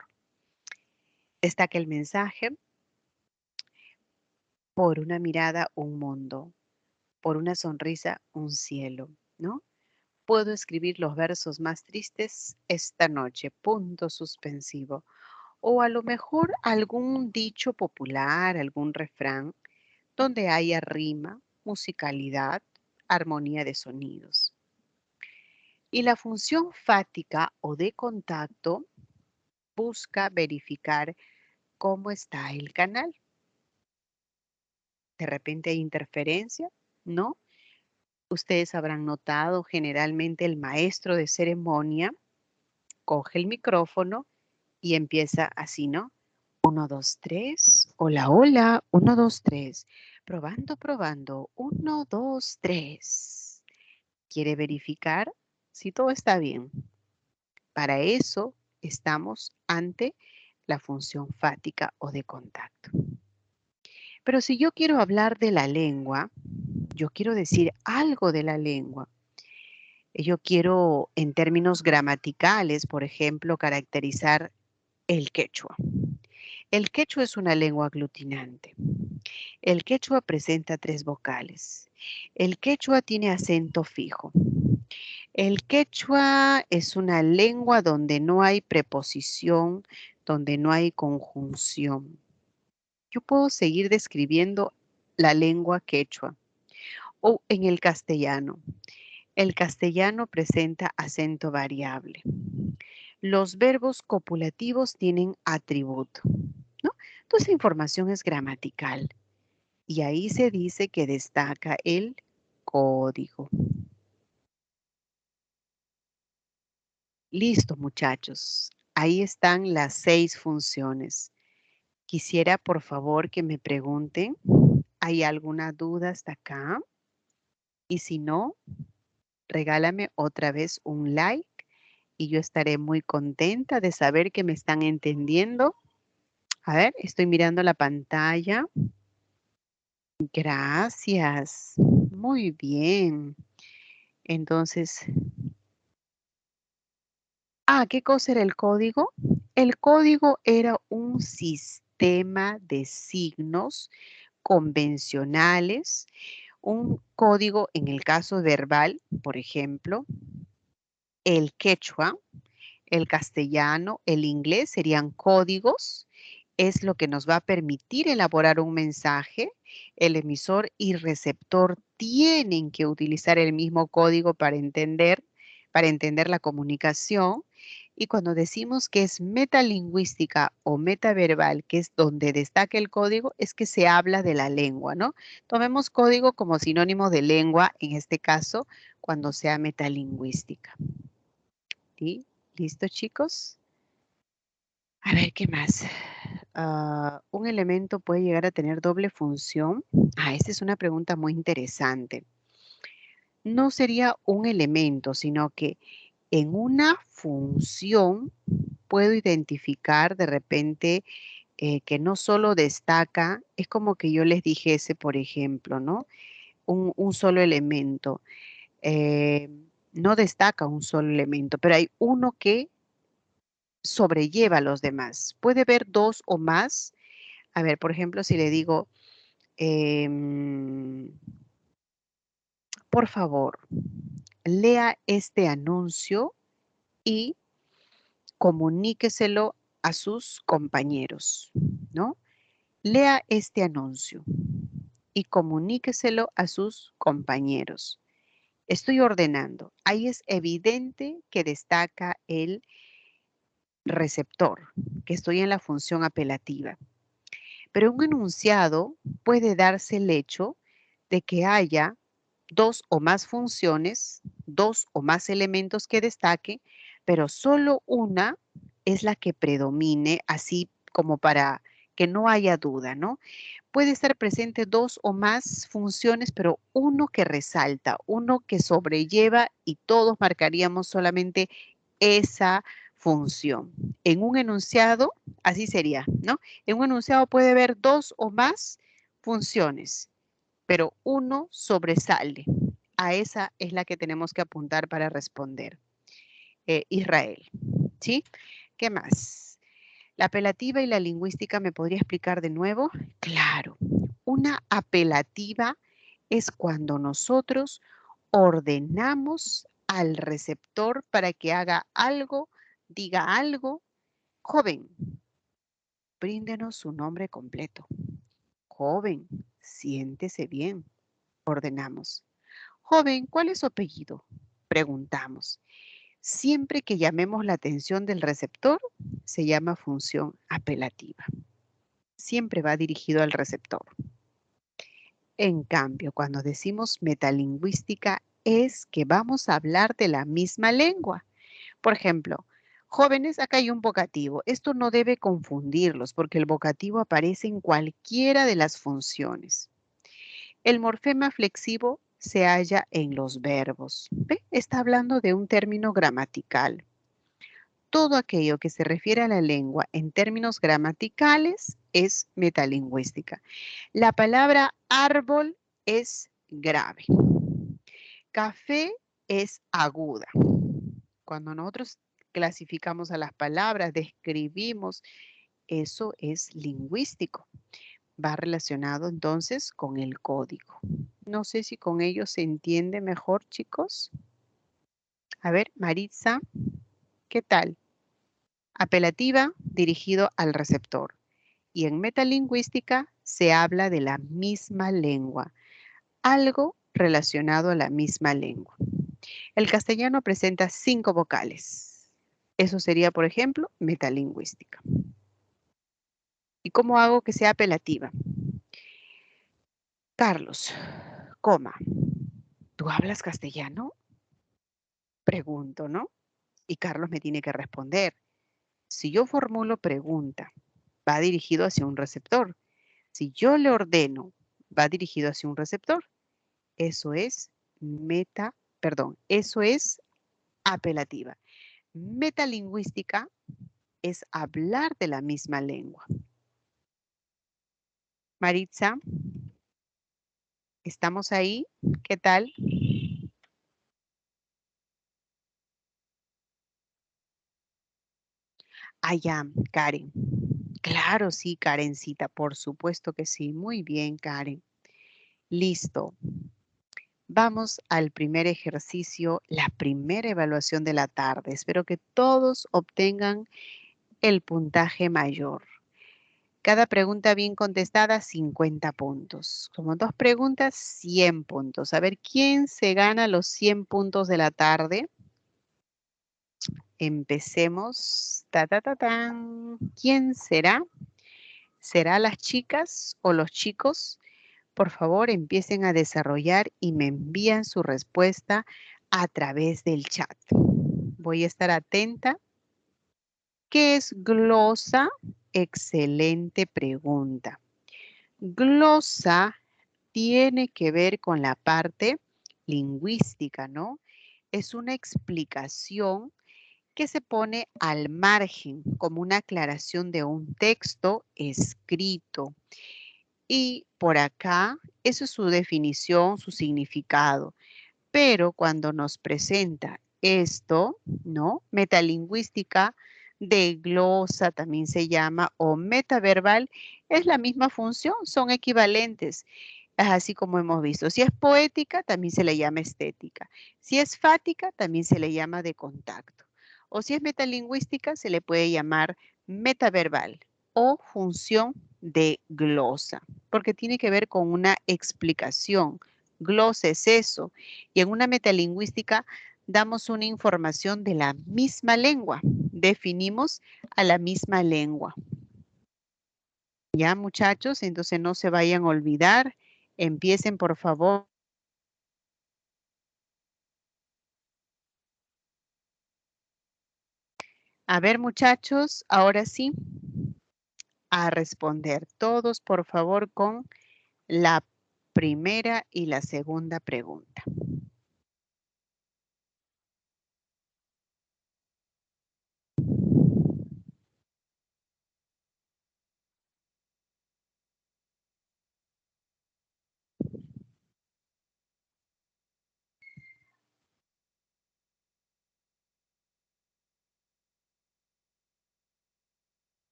A: Destaca el mensaje por una mirada, un mundo, por una sonrisa, un cielo, ¿no? Puedo escribir los versos más tristes esta noche, punto suspensivo. O a lo mejor algún dicho popular, algún refrán, donde haya rima, musicalidad, armonía de sonidos. Y la función fática o de contacto busca verificar cómo está el canal. De repente hay interferencia, ¿no? Ustedes habrán notado generalmente el maestro de ceremonia coge el micrófono y empieza así, ¿no? 1, 2, 3. Hola, hola. 1, 2, 3. Probando, probando. 1, 2, 3. ¿Quiere verificar si todo está bien? Para eso estamos ante la función fática o de contacto. Pero si yo quiero hablar de la lengua, yo quiero decir algo de la lengua. Yo quiero, en términos gramaticales, por ejemplo, caracterizar el quechua. El quechua es una lengua aglutinante. El quechua presenta 3 vocales. El quechua tiene acento fijo. El quechua es una lengua donde no hay preposición, donde no hay conjunción. Yo puedo seguir describiendo la lengua quechua. O en el castellano. El castellano presenta acento variable. Los verbos copulativos tienen atributo, ¿no? Entonces, la información es gramatical. Y ahí se dice que destaca el código. Listo, muchachos. Ahí están las 6 funciones. Quisiera, por favor, que me pregunten, ¿hay alguna duda hasta acá? Y si no, regálame otra vez un like y yo estaré muy contenta de saber que me están entendiendo. A ver, estoy mirando la pantalla. Gracias. Muy bien. Entonces, ¿qué cosa era el código? El código era un sistema de signos convencionales, un código en el caso verbal, por ejemplo, el quechua, el castellano, el inglés serían códigos, es lo que nos va a permitir elaborar un mensaje. El emisor y receptor tienen que utilizar el mismo código para entender la comunicación. Y cuando decimos que es metalingüística o metaverbal, que es donde destaca el código, es que se habla de la lengua, ¿no? Tomemos código como sinónimo de lengua, en este caso, cuando sea metalingüística. ¿Sí? ¿Listo, chicos? A ver, ¿qué más? ¿Un elemento puede llegar a tener doble función? Esta es una pregunta muy interesante. No sería un elemento, sino que en una función puedo identificar de repente que no solo destaca, es como que yo les dijese, por ejemplo, ¿no? Un solo elemento. eh, no destaca un solo elemento, pero hay uno que sobrelleva a los demás. Puede haber 2 o más. A ver, por ejemplo, si le digo, em, por favor, lea este anuncio y comuníqueselo a sus compañeros, ¿no? Lea este anuncio y comuníqueselo a sus compañeros. Estoy ordenando. Ahí es evidente que destaca el receptor, que estoy en la función apelativa. Pero en un enunciado puede darse el hecho de que haya 2 o más funciones, 2 o más elementos que destaquen, pero solo una es la que predomine, así como para que no haya duda, ¿no? Puede estar presente 2 o más funciones, pero uno que resalta, uno que sobrelleva y todos marcaríamos solamente esa función. En un enunciado, así sería, ¿no? En un enunciado puede haber 2 o más funciones, pero uno sobresale. A esa es la que tenemos que apuntar para responder. Israel, ¿sí? ¿Qué más? La apelativa y la lingüística, ¿me podría explicar de nuevo? Claro, una apelativa es cuando nosotros ordenamos al receptor para que haga algo, diga algo. Joven, bríndenos su nombre completo. Joven, siéntese bien. Ordenamos. Joven, ¿cuál es su apellido? Preguntamos. Siempre que llamemos la atención del receptor, se llama función apelativa. Siempre va dirigido al receptor. En cambio, cuando decimos metalingüística es que vamos a hablar de la misma lengua. Por ejemplo, jóvenes, acá hay un vocativo. Esto no debe confundirlos porque el vocativo aparece en cualquiera de las funciones. El morfema flexivo se halla en los verbos. ¿Ve? Está hablando de un término gramatical. Todo aquello que se refiere a la lengua en términos gramaticales es metalingüística. La palabra árbol es grave. Café es aguda. Cuando nosotros clasificamos a las palabras, describimos, eso es lingüístico. Va relacionado entonces con el código. No sé si con ello se entiende mejor, chicos. A ver, Maritza, ¿qué tal? Apelativa, dirigido al receptor. Y en metalingüística se habla de la misma lengua, algo relacionado a la misma lengua. El castellano presenta 5 vocales. Eso sería, por ejemplo, metalingüística. ¿Y cómo hago que sea apelativa? Carlos, coma, ¿tú hablas castellano? Pregunto, ¿no? Y Carlos me tiene que responder. Si yo formulo pregunta, va dirigido hacia un receptor. Si yo le ordeno, va dirigido hacia un receptor. Eso es eso es apelativa. Metalingüística es hablar de la misma lengua. Maritza, ¿estamos ahí? ¿Qué tal? Allá, Karen. Claro, sí, Karencita, por supuesto que sí. Muy bien, Karen. Listo. Vamos al primer ejercicio, la primera evaluación de la tarde. Espero que todos obtengan el puntaje mayor. Cada pregunta bien contestada, 50 puntos. Como 2 preguntas, 100 puntos. A ver, ¿quién se gana los 100 puntos de la tarde? Empecemos. Ta, ta, ta, tan. ¿Quién será? ¿Será las chicas o los chicos? Por favor, empiecen a desarrollar y me envían su respuesta a través del chat. Voy a estar atenta. ¿Qué es glosa? Excelente pregunta. Glosa tiene que ver con la parte lingüística, ¿no? Es una explicación que se pone al margen como una aclaración de un texto escrito. Y por acá, eso es su definición, su significado. Pero cuando nos presenta esto, ¿no? Metalingüística de glosa también se llama, o metaverbal, es la misma función, son equivalentes, así como hemos visto. Si es poética, también se le llama estética. Si es fática, también se le llama de contacto. O si es metalingüística, se le puede llamar metaverbal o función de glosa, porque tiene que ver con una explicación. Glosa es eso. Y en una metalingüística damos una información de la misma lengua. Definimos a la misma lengua. Ya, muchachos, entonces no se vayan a olvidar. Empiecen, por favor. A ver, muchachos, ahora sí, a responder. Todos, por favor, con la primera y la segunda pregunta.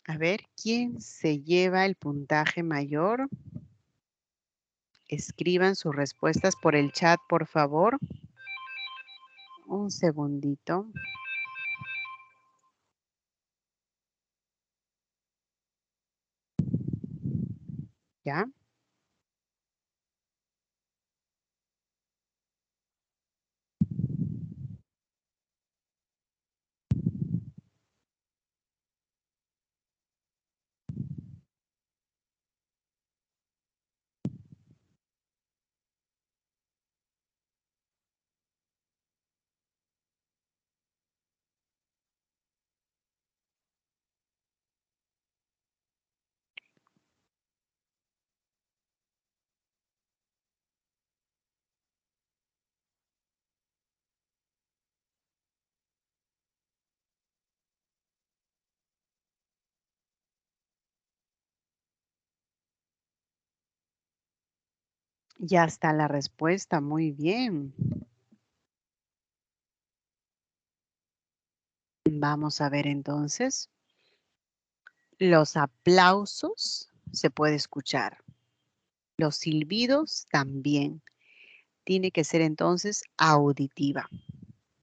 A: A ver, ¿quién se lleva el puntaje mayor? Escriban sus respuestas por el chat, por favor. Un segundito. ¿Ya? Ya está la respuesta, muy bien. Vamos a ver entonces. Los aplausos se puede escuchar. Los silbidos también. Tiene que ser entonces auditiva.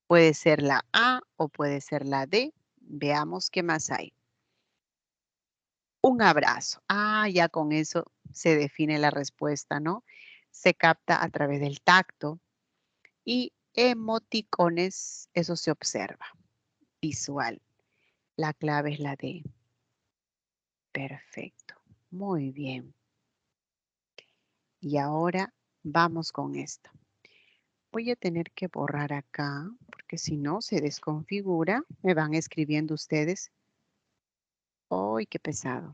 A: Puede ser la A o puede ser la D. Veamos qué más hay. Un abrazo. Ah, ya con eso se define la respuesta, ¿no? Se capta a través del tacto y emoticones, eso se observa, visual. La clave es la D. Perfecto. Muy bien. Y ahora vamos con esto. Voy a tener que borrar acá, porque si no se desconfigura. Me van escribiendo ustedes. ¡Ay, qué pesado!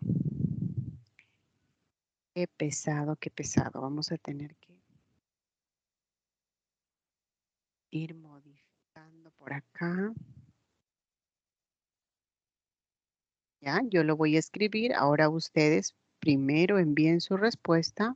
A: Qué pesado, qué pesado. Vamos a tener que ir modificando por acá. Ya, yo lo voy a escribir. Ahora ustedes primero envíen su respuesta.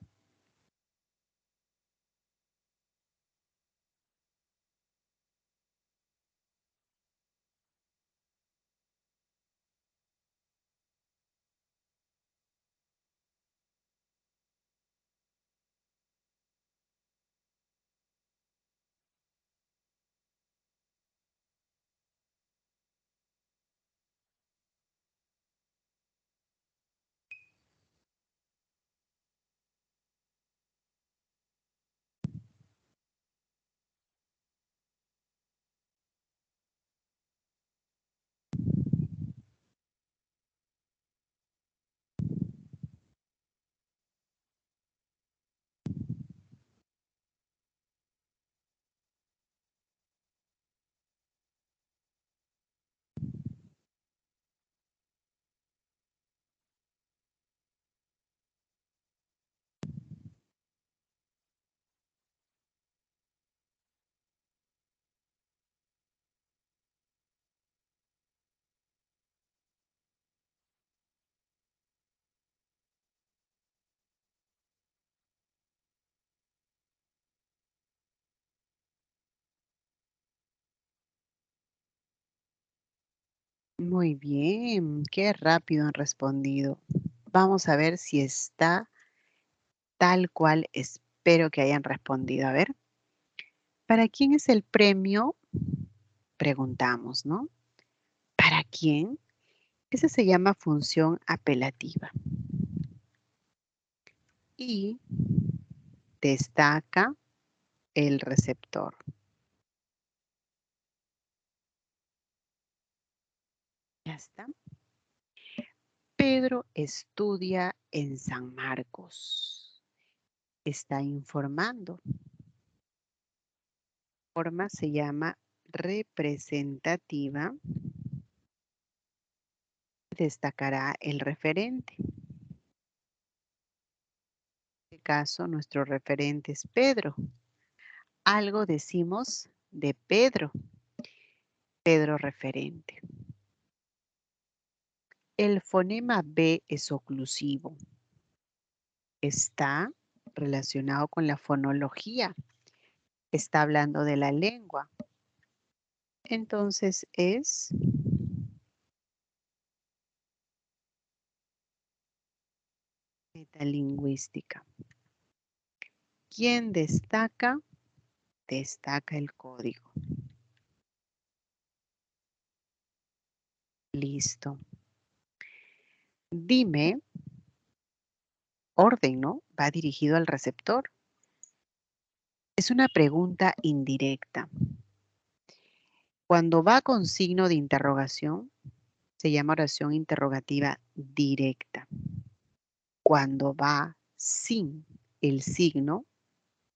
A: Muy bien, qué rápido han respondido. Vamos a ver si está tal cual espero que hayan respondido. A ver, ¿para quién es el premio? Preguntamos, ¿no? ¿Para quién? Esa se llama función apelativa. Y destaca el receptor. Ya está. Pedro estudia en San Marcos. Está informando. La forma se llama representativa. Destacará el referente. En este caso, nuestro referente es Pedro. Algo decimos de Pedro. Pedro referente. El fonema B es oclusivo. Está relacionado con la fonología. Está hablando de la lengua. Entonces es metalingüística. ¿Quién destaca? Destaca el código. Listo. Dime, orden, ¿no? Va dirigido al receptor. Es una pregunta indirecta. Cuando va con signo de interrogación, se llama oración interrogativa directa. Cuando va sin el signo,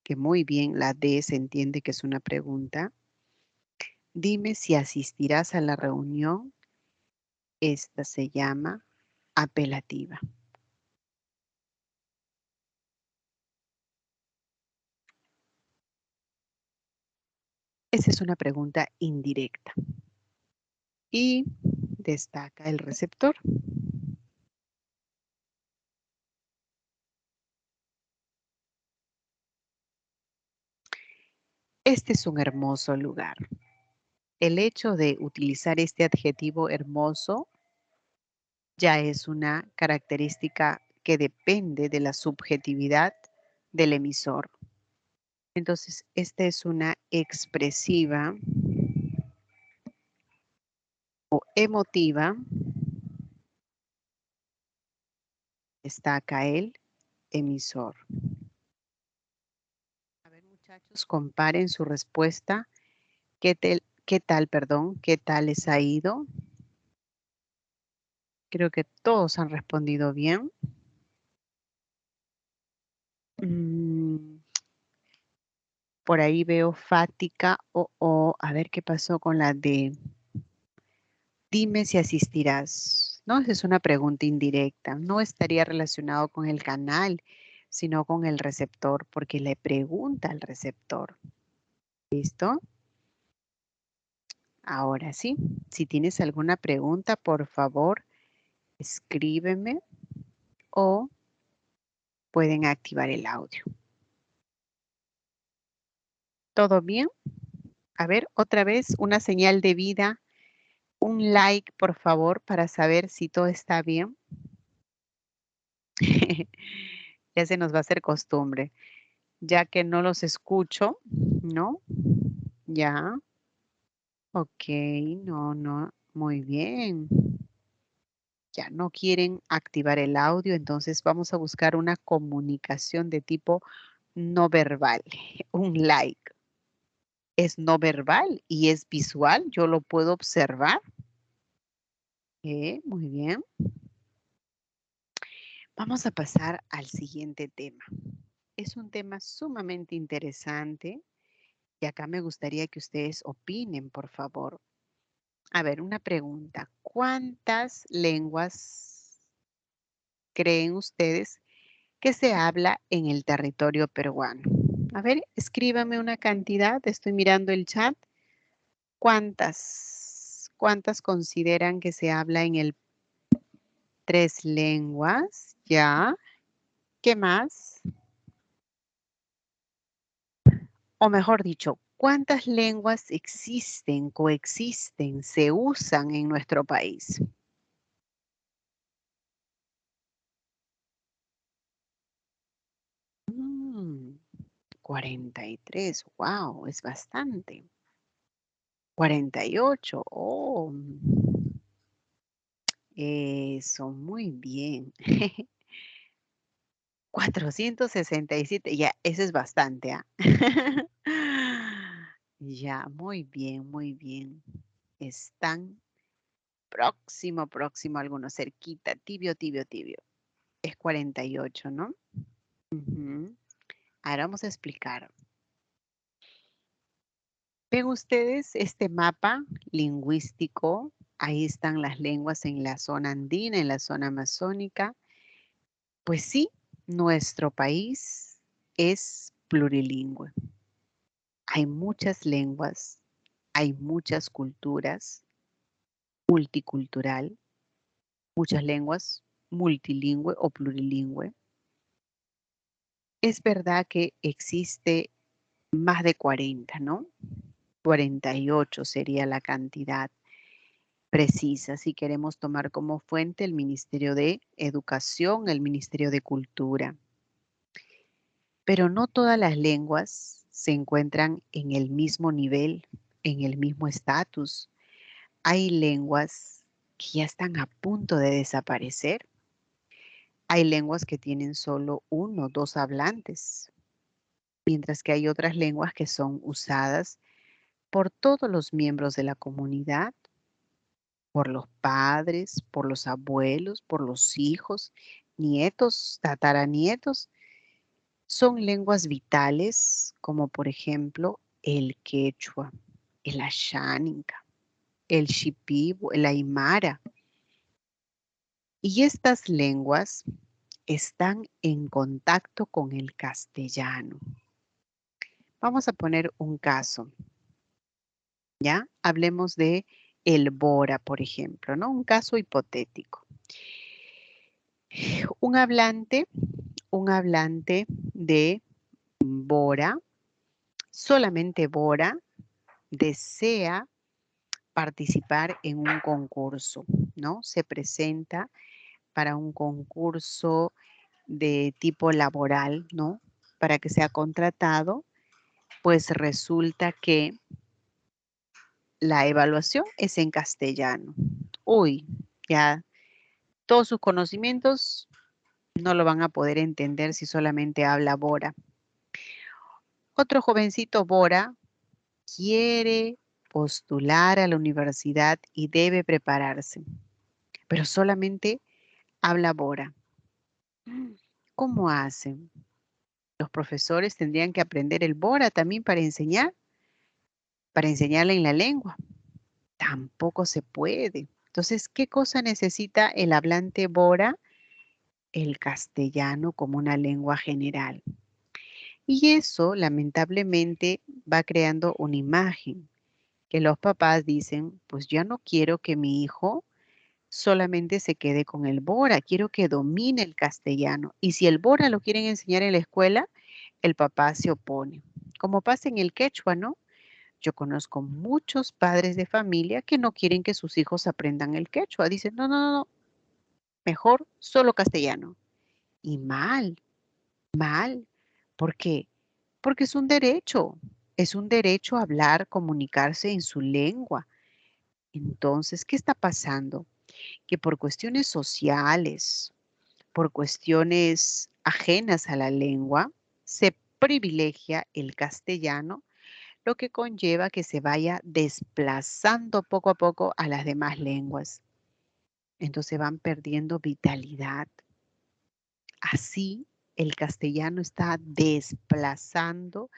A: que muy bien la D se entiende que es una pregunta, dime si asistirás a la reunión. Esta se llama apelativa. Esa es una pregunta indirecta. Y destaca el receptor. Este es un hermoso lugar. El hecho de utilizar este adjetivo hermoso ya es una característica que depende de la subjetividad del emisor. Entonces, esta es una expresiva o emotiva. Está acá el emisor. A ver, muchachos, comparen su respuesta. ¿Qué tal les ha ido? Creo que todos han respondido bien. Mm, por ahí veo Fática a ver qué pasó con la D. Dime si asistirás. No, esa es una pregunta indirecta. No estaría relacionado con el canal, sino con el receptor, porque le pregunta al receptor. ¿Listo? Ahora sí, si tienes alguna pregunta, por favor, escríbeme o pueden activar el audio. ¿Todo bien? A ver, otra vez una señal de vida, un like, por favor, para saber si todo está bien. Ya se nos va a hacer costumbre, ya que no los escucho, ¿no? Ya. Ok, no, muy bien. Ya no quieren activar el audio, entonces vamos a buscar una comunicación de tipo no verbal, un like. Es no verbal y es visual, yo lo puedo observar. Muy bien. Vamos a pasar al siguiente tema. Es un tema sumamente interesante y acá me gustaría que ustedes opinen, por favor. A ver, una pregunta. ¿Cuántas lenguas creen ustedes que se habla en el territorio peruano? A ver, escríbame una cantidad. Estoy mirando el chat. ¿Cuántas consideran que se habla en el 3 lenguas? Ya. ¿Qué más? O mejor dicho, ¿cuántas lenguas existen, coexisten, se usan en nuestro país? Mm, 43, wow, es bastante. 48, oh, eso, muy bien. 467, ya, eso es bastante, ¿ah? Ya, muy bien, muy bien. Están próximo, algunos cerquita, tibio. Es 48, ¿no? Ujú. Ahora vamos a explicar. ¿Ven ustedes este mapa lingüístico? Ahí están las lenguas en la zona andina, en la zona amazónica. Pues sí, nuestro país es plurilingüe. Hay muchas lenguas, hay muchas culturas, multicultural, muchas lenguas, multilingüe o plurilingüe. Es verdad que existe más de 40, ¿no? 48 sería la cantidad precisa si queremos tomar como fuente el Ministerio de Educación, el Ministerio de Cultura. Pero no todas las lenguas se encuentran en el mismo nivel, en el mismo estatus. Hay lenguas que ya están a punto de desaparecer. Hay lenguas que tienen solo 1 o 2 hablantes, mientras que hay otras lenguas que son usadas por todos los miembros de la comunidad, por los padres, por los abuelos, por los hijos, nietos, tataranietos. Son lenguas vitales como por ejemplo el quechua, el asháninca, el shipibo, el aymara. Y estas lenguas están en contacto con el castellano. Vamos a poner un caso, ¿ya? Hablemos de el Bora, por ejemplo, ¿no? Un caso hipotético. Un hablante, un hablante de Bora solamente Bora desea participar en un concurso, ¿no? Se presenta para un concurso de tipo laboral, ¿no? Para que sea contratado, pues resulta que la evaluación es en castellano. Uy, ya todos sus conocimientos no lo van a poder entender si solamente habla Bora. Otro jovencito Bora quiere postular a la universidad y debe prepararse, pero solamente habla Bora. ¿Cómo hacen? Los profesores tendrían que aprender el Bora también para enseñarle en la lengua. Tampoco se puede. Entonces, ¿qué cosa necesita el hablante Bora? El castellano como una lengua general. Y eso, lamentablemente, va creando una imagen que los papás dicen, pues ya no quiero que mi hijo solamente se quede con el Bora, quiero que domine el castellano. Y si el Bora lo quieren enseñar en la escuela, el papá se opone. Como pasa en el quechua, ¿no? Yo conozco muchos padres de familia que no quieren que sus hijos aprendan el quechua. Dicen, no, no, no, no, mejor solo castellano. Y mal, mal. ¿Por qué? Porque es un derecho a hablar, comunicarse en su lengua. Entonces, ¿qué está pasando? Que por cuestiones sociales, por cuestiones ajenas a la lengua, se privilegia el castellano, lo que conlleva que se vaya desplazando poco a poco a las demás lenguas. Entonces van perdiendo vitalidad. Así, el castellano está desplazando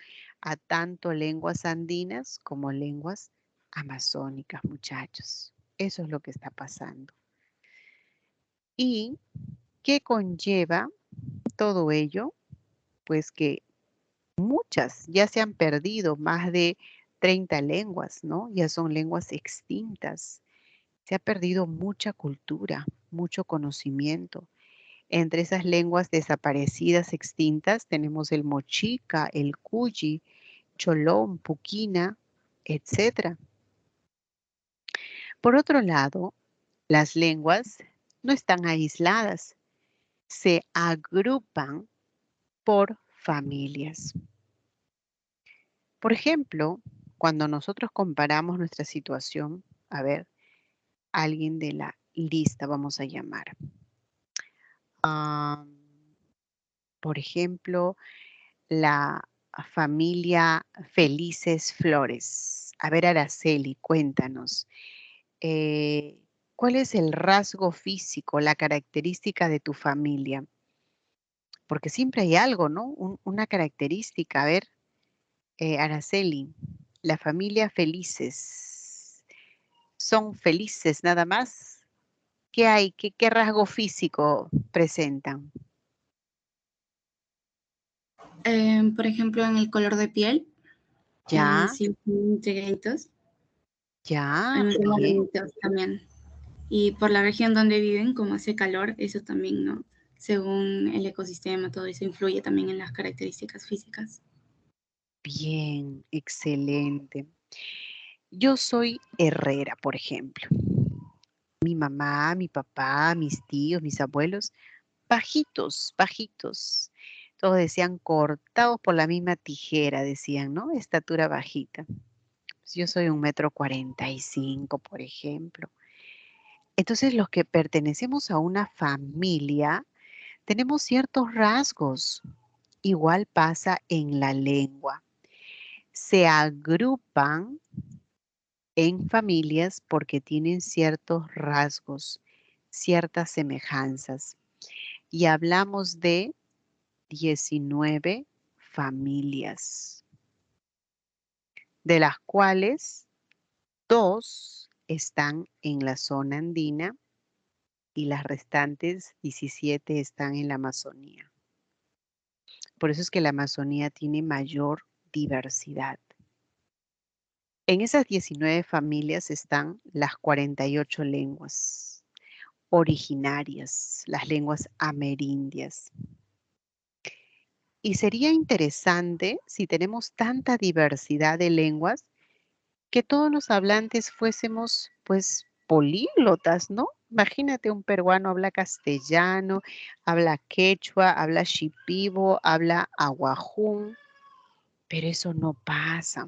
A: a tanto lenguas andinas como lenguas amazónicas, muchachos. Eso es lo que está pasando. ¿Y qué conlleva todo ello? Pues que muchas ya se han perdido, más de 30 lenguas, ¿no? Ya son lenguas extintas. Se ha perdido mucha cultura, mucho conocimiento. Entre esas lenguas desaparecidas, extintas, tenemos el mochica, el cuyi, cholón, puquina, etcétera. Por otro lado, las lenguas no están aisladas, se agrupan por familias. Por ejemplo, cuando nosotros comparamos nuestra situación, a ver, alguien de la lista vamos a llamar. Ah, por ejemplo, la familia Felices Flores. A ver, Araceli, cuéntanos. eh, ¿Cuál es el rasgo físico, la característica de tu familia? Porque siempre hay algo, ¿no? Una característica. A ver, Araceli, la familia Felices. ¿Son felices nada más? ¿Qué hay? ¿Qué rasgo físico presentan?
B: Por ejemplo, en el color de piel,
A: Ya,
B: sí, son trigueñitos,
A: ya,
B: son
A: bien.
B: morenitos también. Y por la región donde viven, como hace calor, eso también, ¿no? Según el ecosistema, todo eso influye también en las características físicas.
A: Bien, excelente. Yo soy herrera, por ejemplo. Mi mamá, mi papá, mis tíos, mis abuelos, bajitos, bajitos. Todos decían cortados por la misma tijera, decían, ¿no? Estatura bajita. Pues yo soy 1,45 m, por ejemplo. Entonces, los que pertenecemos a una familia, tenemos ciertos rasgos. Igual pasa en la lengua. Se agrupan en familias porque tienen ciertos rasgos, ciertas semejanzas. Y hablamos de 19 familias, de las cuales 2 están en la zona andina y las restantes 17 están en la Amazonía. Por eso es que la Amazonía tiene mayor diversidad. En esas 19 familias están las 48 lenguas originarias, las lenguas amerindias. Y sería interesante si tenemos tanta diversidad de lenguas que todos los hablantes fuésemos pues políglotas, ¿no? Imagínate, un peruano habla castellano, habla quechua, habla shipibo, habla aguajún, pero eso no pasa.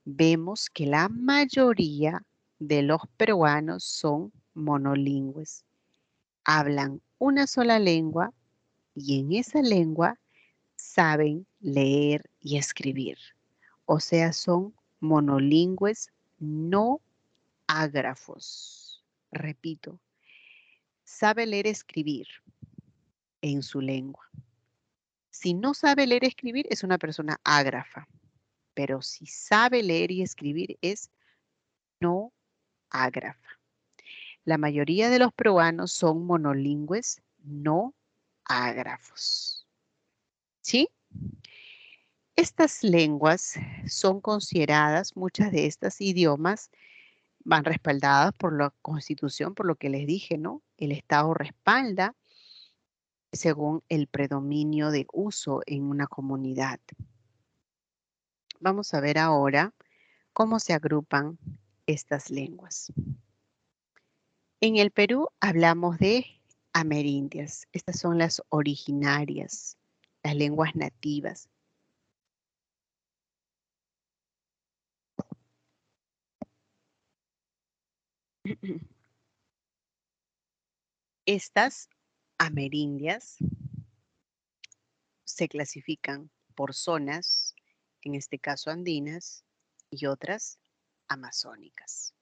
A: Vemos que la mayoría de los peruanos son monolingües. Hablan una sola lengua y en esa lengua saben leer y escribir. O sea, son monolingües no ágrafos. Repito, sabe leer y escribir en su lengua. Si no sabe leer y escribir, es una persona ágrafa. Pero si sabe leer y escribir, es no ágrafa. La mayoría de los peruanos son monolingües no ágrafos. ¿Sí? Estas lenguas son consideradas, muchas de estas idiomas van respaldadas por la Constitución, por lo que les dije, ¿no? El Estado respalda según el predominio de uso en una comunidad. Vamos a ver ahora cómo se agrupan estas lenguas. En el Perú hablamos de amerindias. Estas son las originarias, las lenguas nativas. Estas amerindias se clasifican por zonas, en este caso andinas, y otras amazónicas.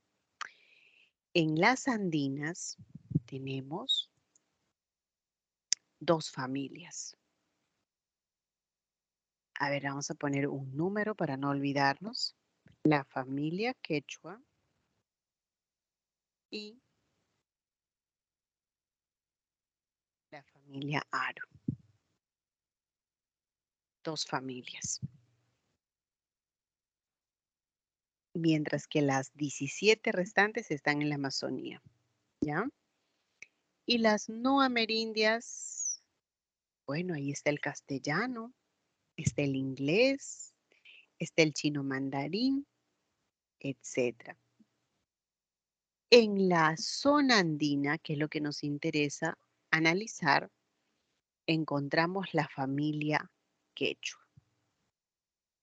A: En las andinas tenemos dos familias. A ver, vamos a poner un número para no olvidarnos. La familia quechua y la familia aro. Dos familias. Mientras que las 17 restantes están en la Amazonía, ¿ya? Y las no amerindias, bueno, ahí está el castellano, está el inglés, está el chino mandarín, etc. En la zona andina, que es lo que nos interesa analizar, encontramos la familia quechua.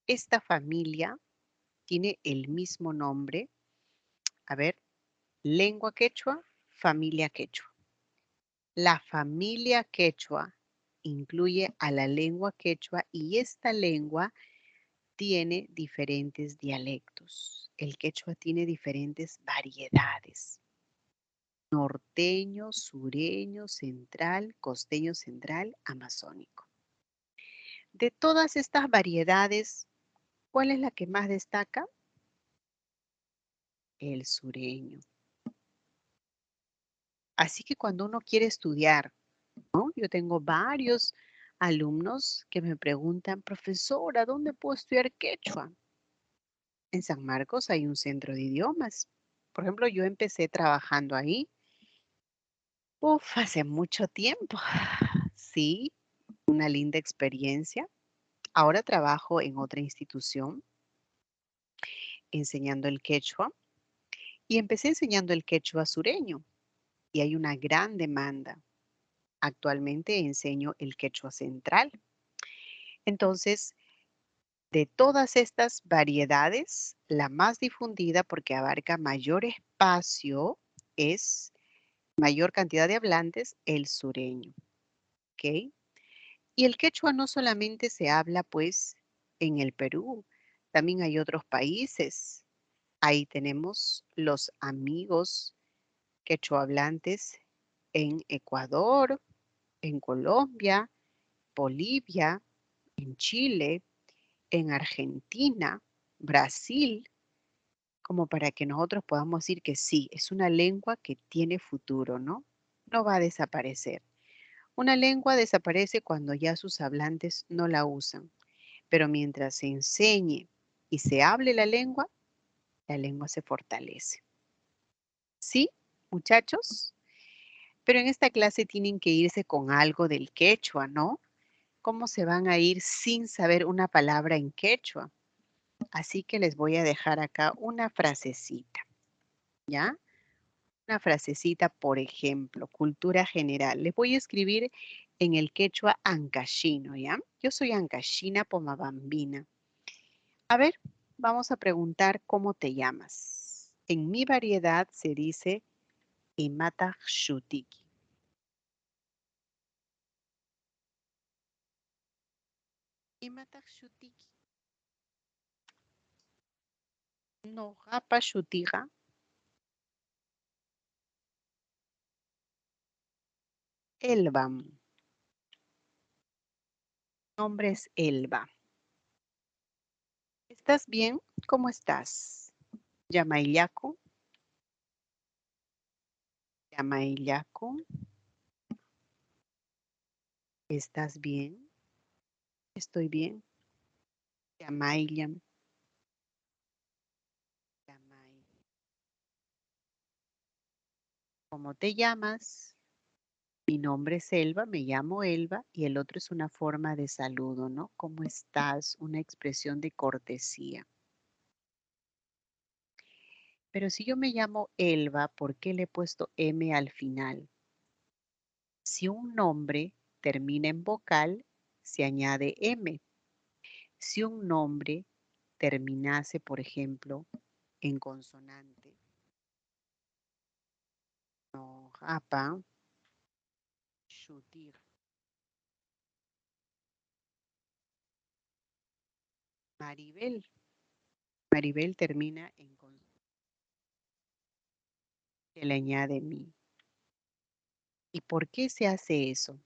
A: Esta familia tiene el mismo nombre. A ver, lengua quechua, familia quechua. La familia quechua incluye a la lengua quechua y esta lengua tiene diferentes dialectos. El quechua tiene diferentes variedades. Norteño, sureño, central, costeño central, amazónico. De todas estas variedades, ¿cuál es la que más destaca? El sureño. Así que cuando uno quiere estudiar, ¿no? Yo tengo varios alumnos que me preguntan, profesora, ¿dónde puedo estudiar quechua? En San Marcos hay un centro de idiomas. Por ejemplo, yo empecé trabajando ahí, hace mucho tiempo. Sí, una linda experiencia. Ahora trabajo en otra institución enseñando el quechua y empecé enseñando el quechua sureño y hay una gran demanda. Actualmente enseño el quechua central. Entonces, de todas estas variedades, la más difundida porque abarca mayor espacio es mayor cantidad de hablantes, el sureño. ¿Ok? Y el quechua no solamente se habla pues en el Perú, también hay otros países. Ahí tenemos los amigos quechua hablantes en Ecuador, en Colombia, Bolivia, en Chile, en Argentina, Brasil, como para que nosotros podamos decir que sí, es una lengua que tiene futuro, ¿no? No va a desaparecer. Una lengua desaparece cuando ya sus hablantes no la usan, pero mientras se enseñe y se hable la lengua se fortalece. ¿Sí, muchachos? Pero en esta clase tienen que irse con algo del quechua, ¿no? ¿cómo se van a ir sin saber una palabra en quechua? Así que les voy a dejar acá una frasecita, ¿ya? Una frasecita, por ejemplo, cultura general. Les voy a escribir en el quechua ancashino, ¿ya? Yo soy ancashina pomabambina. A ver, vamos a preguntar cómo te llamas. En mi variedad se dice Imata Shutiki. Imata Shutiki. No, Rapa Shutiga. Elba. Nombre es Elba. ¿Estás bien? ¿Cómo estás? Yamaillaco. Yamaillaco. ¿Estás bien? Estoy bien. Yamaylam. Yamay. ¿Cómo te llamas? Mi nombre es Elba, me llamo Elba y el otro es una forma de saludo, ¿no? ¿Cómo estás? Una expresión de cortesía. Pero si yo me llamo Elba, ¿por qué le he puesto M al final? Si un nombre termina en vocal, se añade M. Si un nombre terminase, por ejemplo, en consonante, no, apa, shutir, Maribel. Maribel termina en consonante, se le añade mi. ¿Y por qué se hace eso?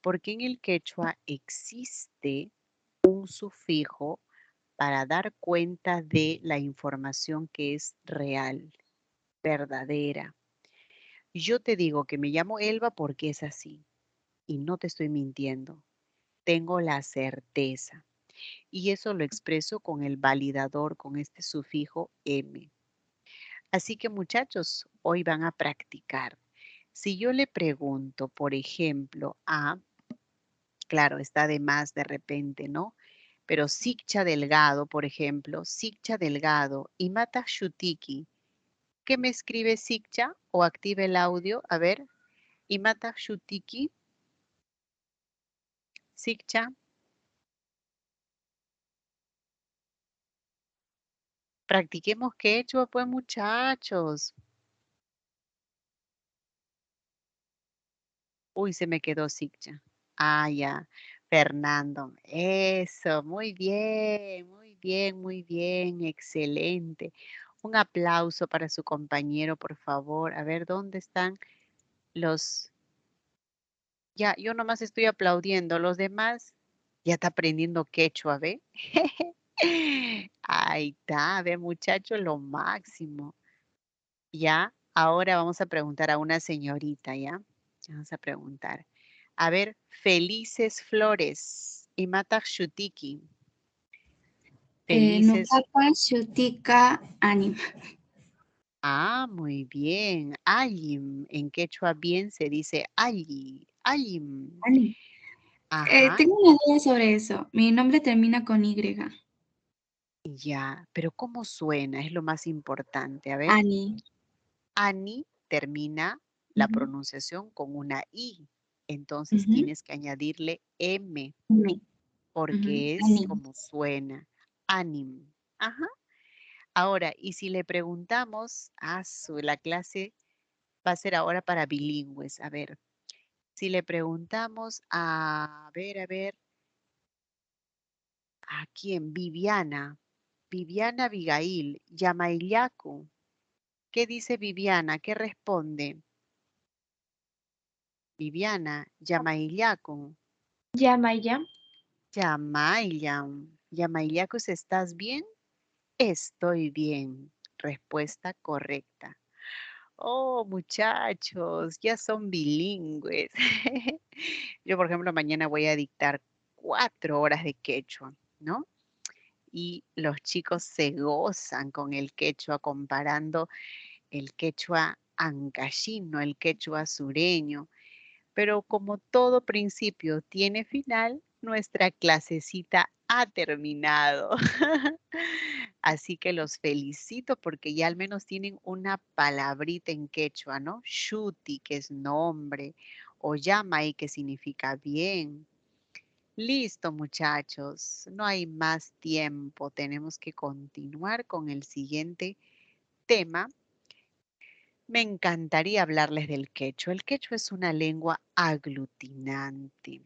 A: Porque en el quechua existe un sufijo para dar cuenta de la información que es real, verdadera. Yo te digo que me llamo Elba porque es así y no te estoy mintiendo. Tengo la certeza y eso lo expreso con el validador, con este sufijo M. Así que muchachos, hoy van a practicar. Si yo le pregunto, por ejemplo, a, claro, está de más de repente, ¿no? Pero Sikcha Delgado, por ejemplo, Sikcha Delgado y Mata Shutiki, ¿qué me escribe Sikcha o active el audio? A ver, y Mata Shutiki, Sikcha, practiquemos quechua, pues muchachos. Uy, se me quedó Sikcha. Ah, ya. Fernando. Eso, muy bien, muy bien, muy bien. Excelente. Un aplauso para su compañero, por favor. A ver, ¿dónde están los? Ya, yo nomás estoy aplaudiendo. Los demás ya está aprendiendo quechua, ¿ve? Ahí está, ve, muchachos, lo máximo. Ya, ahora vamos a preguntar a una señorita, ¿ya? Vamos a preguntar. A ver, Felices Flores y Mata Shutiki. Felices.
B: Nukapa Shutika Anima.
A: Ah, muy bien. Ayim. En quechua bien se dice ayi. Ayim.
B: Anima.
A: Ajá,
B: Tengo una duda sobre eso. Mi nombre termina con Y.
A: ya. Pero ¿cómo suena? Es lo más importante. A ver.
B: Ani.
A: Ani termina la
B: Ujú,
A: pronunciación con una I. Entonces
B: ujú,
A: tienes que añadirle M.
B: Ani. Ujú,
A: Porque es
B: Ani.
A: como suena, anim. Ajá. Ahora, y si le preguntamos, la clase va a ser ahora para bilingües. A ver, si le preguntamos a ver, ¿a quién? Viviana, Viviana Abigail, Yamaylaku. ¿Qué dice Viviana? ¿Qué responde? Viviana, Yamaylaku.
B: Yamaya.
A: Yamaylam. Yamaylakus, ¿estás bien? Estoy bien. Respuesta correcta. Oh, muchachos, ya son bilingües. Yo, por ejemplo, mañana voy a dictar 4 horas de quechua, ¿no? Y los chicos se gozan con el quechua comparando el quechua ancashino, el quechua sureño, Pero como todo principio tiene final, nuestra clasecita ha terminado. Así que los felicito porque ya al menos tienen una palabrita en quechua, ¿no? Shuti, que es nombre, o yamai, que significa bien. Listo, muchachos, no hay más tiempo. Tenemos que continuar con el siguiente tema. Me encantaría hablarles del quechua. El quechua es una lengua aglutinante.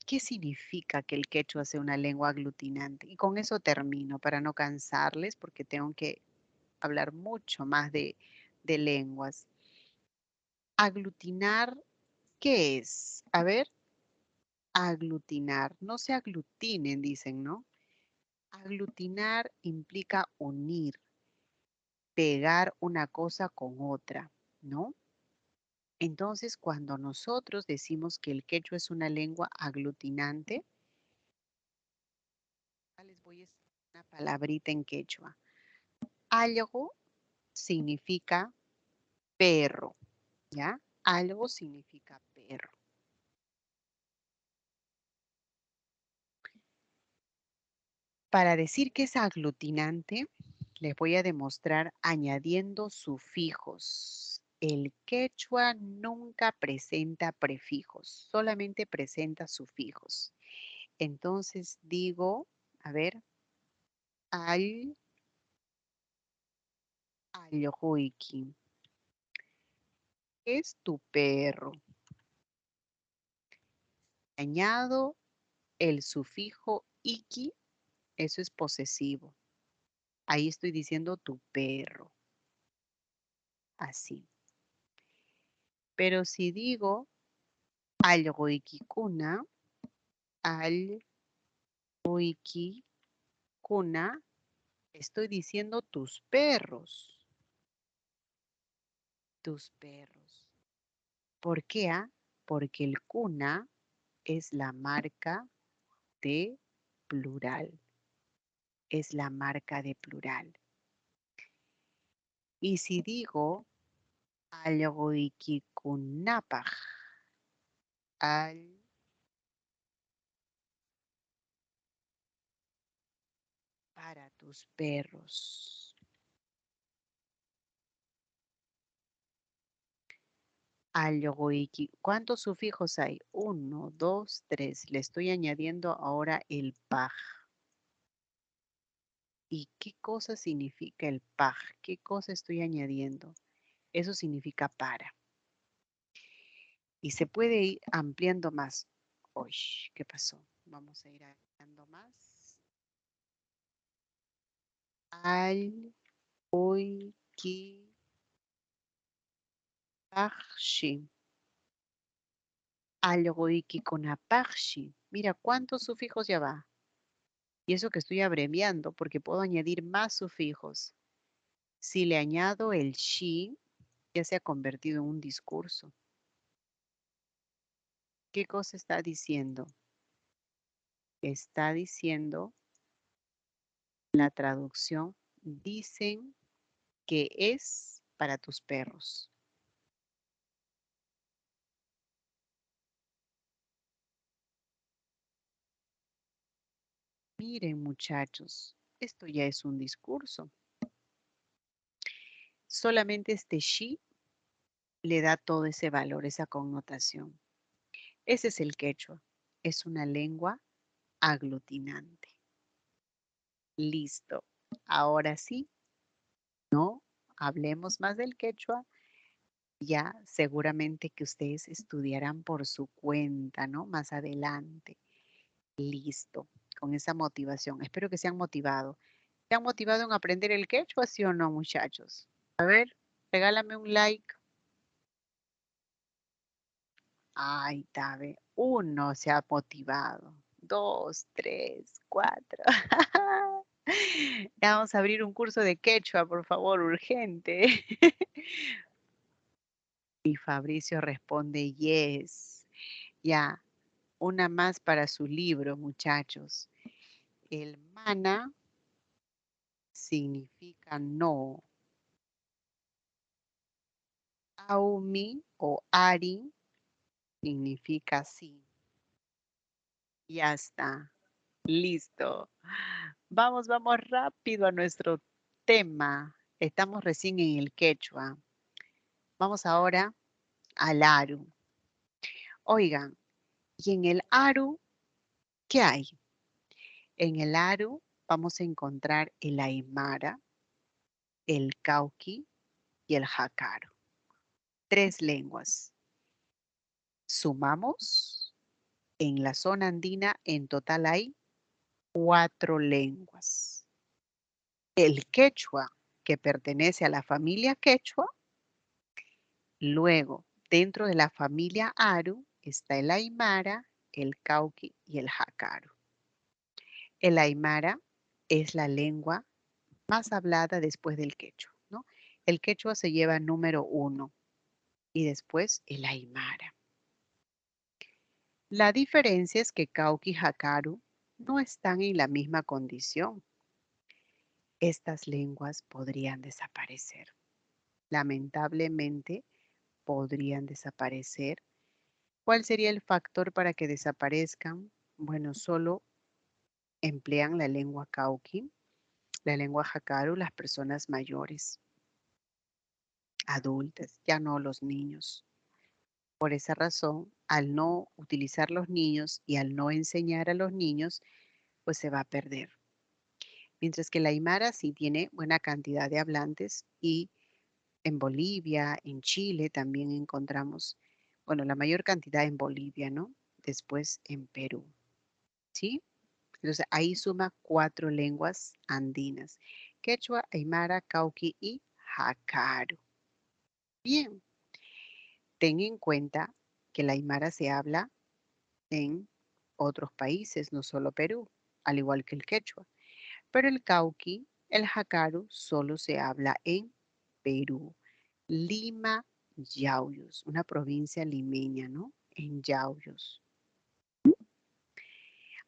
A: ¿Qué significa que el quechua sea una lengua aglutinante? Y con eso termino para no cansarles porque tengo que hablar mucho más de lenguas. Aglutinar, ¿qué es? A ver, aglutinar. No se aglutinen, dicen, ¿no? Aglutinar implica unir, pegar una cosa con otra, ¿no? Entonces, cuando nosotros decimos que el quechua es una lengua aglutinante, les voy a decir una palabrita en quechua. Algo significa perro, ¿ya? Algo significa perro. Para decir que es aglutinante, les voy a demostrar añadiendo sufijos. El quechua nunca presenta prefijos, solamente presenta sufijos. Entonces digo, a ver, al, aljoiki. Es tu perro. Añado el sufijo iki, eso es posesivo. Ahí estoy diciendo tu perro, así. Pero si digo algoikikuna, algoikikuna, estoy diciendo tus perros, tus perros. ¿Por qué? Porque el cuna es la marca de plural, es la marca de plural. Y si digo algoikikunapaj, al para tus perros. ¿Cuántos sufijos hay? Uno, dos, tres. Le estoy añadiendo ahora el paj. ¿Y qué cosa significa el paj? ¿Qué cosa estoy añadiendo? Eso significa para. Y se puede ir ampliando más. Uy, ¿qué pasó? Vamos a ir ampliando más. Al, hoy, ki, pajshi. Algoiki con apaxi. Mira cuántos sufijos ya va. Y eso que estoy abreviando porque puedo añadir más sufijos. Si le añado el shi, ya se ha convertido en un discurso. ¿Qué cosa está diciendo? Está diciendo la traducción, dicen que es para tus perros. Miren muchachos, esto ya es un discurso. Solamente este shi le da todo ese valor, esa connotación. Ese es el quechua. Es una lengua aglutinante. Listo. Ahora sí, no hablemos más del quechua. Ya seguramente que ustedes estudiarán por su cuenta, ¿no? Más adelante. Listo. Con esa motivación. Espero que se han motivado. ¿Se han motivado en aprender el quechua, sí o no, muchachos? A ver, regálame un like. Ay, Tabe, uno se ha motivado. Dos, tres, cuatro. Ya vamos a abrir un curso de quechua, por favor, urgente. Y Fabricio responde, yes. Ya, una más para su libro, muchachos. El mana significa no. Aumi o Ari significa sí. Ya está. Listo. Vamos, vamos rápido a nuestro tema. Estamos recién en el quechua. Vamos ahora al aru. Oigan, ¿y en el aru qué hay? En el aru vamos a encontrar el aymara, el cauqui y el jacaro. 3 lenguas. Sumamos, en la zona andina en total hay 4 lenguas. El quechua, que pertenece a la familia quechua. Luego, dentro de la familia aru está el aymara, el cauqui y el jacaro. El aymara es la lengua más hablada después del quechua, ¿no? El quechua se lleva número 1 y después el aymara. La diferencia es que cauqui y jacaru no están en la misma condición. Estas lenguas podrían desaparecer. Lamentablemente, podrían desaparecer. ¿Cuál sería el factor para que desaparezcan? Bueno, solo emplean la lengua cauqui, la lengua jacaru, las personas mayores, adultas, ya no los niños. Por esa razón, al no utilizar los niños y al no enseñar a los niños, pues se va a perder. Mientras que la aymara sí tiene buena cantidad de hablantes y en Bolivia, en Chile también encontramos, bueno, la mayor cantidad en Bolivia, ¿no? Después en Perú, ¿sí? Entonces ahí suma 4 lenguas andinas: quechua, aymara, cauqui y jacaru. Bien, ten en cuenta que la aymara se habla en otros países, no solo Perú, al igual que el quechua. Pero el cauqui, el jacaru, solo se habla en Perú. Lima, Yauyos, una provincia limeña, ¿no? En Yauyos.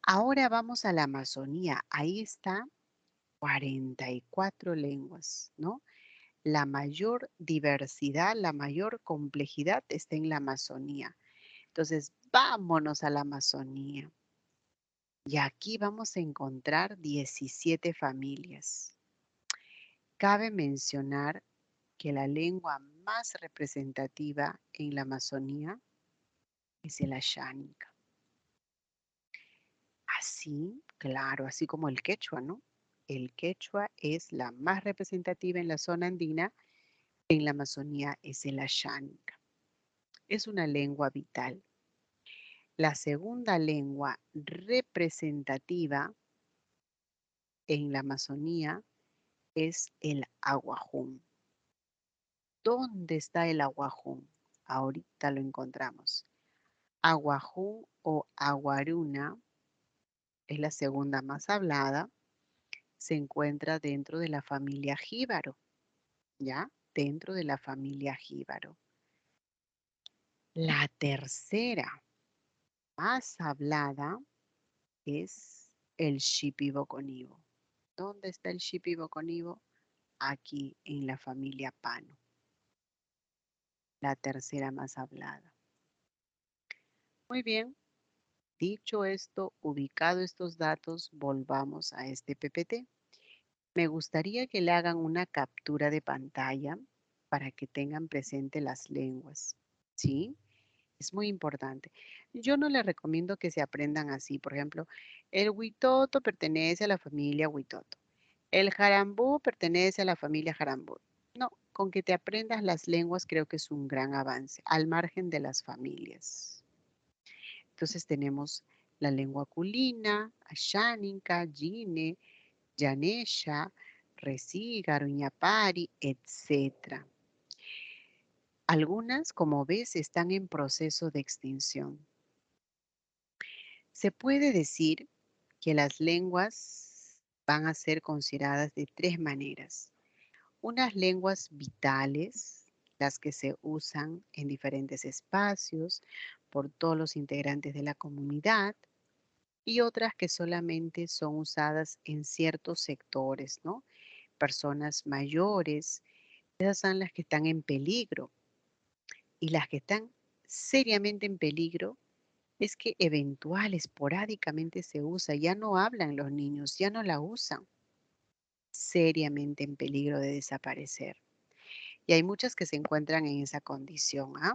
A: Ahora vamos a la Amazonía. Ahí está 44 lenguas, ¿no? La mayor diversidad, la mayor complejidad está en la Amazonía. Entonces, vámonos a la Amazonía. Y aquí vamos a encontrar 17 familias. Cabe mencionar que la lengua más representativa en la Amazonía es el ayánica. Así, claro, así como el quechua, ¿no? El quechua es la más representativa en la zona andina, en la Amazonía es el ayánica. Es una lengua vital. La segunda lengua representativa en la Amazonía es el aguajún. ¿Dónde está el aguajún? Ahorita lo encontramos. Aguajún o aguaruna es la segunda más hablada. Se encuentra dentro de la familia jíbaro, ¿ya? Dentro de la familia jíbaro. La tercera más hablada es el shipibo-conibo. ¿Dónde está el shipibo-conibo? Aquí en la familia Pano. La tercera más hablada. Muy bien. Dicho esto, ubicado estos datos, volvamos a este PPT. Me gustaría que le hagan una captura de pantalla para que tengan presente las lenguas. ¿Sí? Es muy importante. Yo no les recomiendo que se aprendan así. Por ejemplo, el huitoto pertenece a la familia huitoto. El jarambú pertenece a la familia jarambú. No, con que te aprendas las lenguas creo que es un gran avance, al margen de las familias. Entonces tenemos la lengua culina, ayánica, yine, yanesha, resí, garuñapari, etc. Algunas, como ves, están en proceso de extinción. Se puede decir que las lenguas van a ser consideradas de 3 maneras. Unas lenguas vitales, las que se usan en diferentes espacios por todos los integrantes de la comunidad, y otras que solamente son usadas en ciertos sectores, ¿no? Personas mayores, esas son las que están en peligro. Y las que están seriamente en peligro es que esporádicamente se usa, ya no hablan los niños, ya no la usan. Seriamente en peligro de desaparecer. Y hay muchas que se encuentran en esa condición, ¿ah?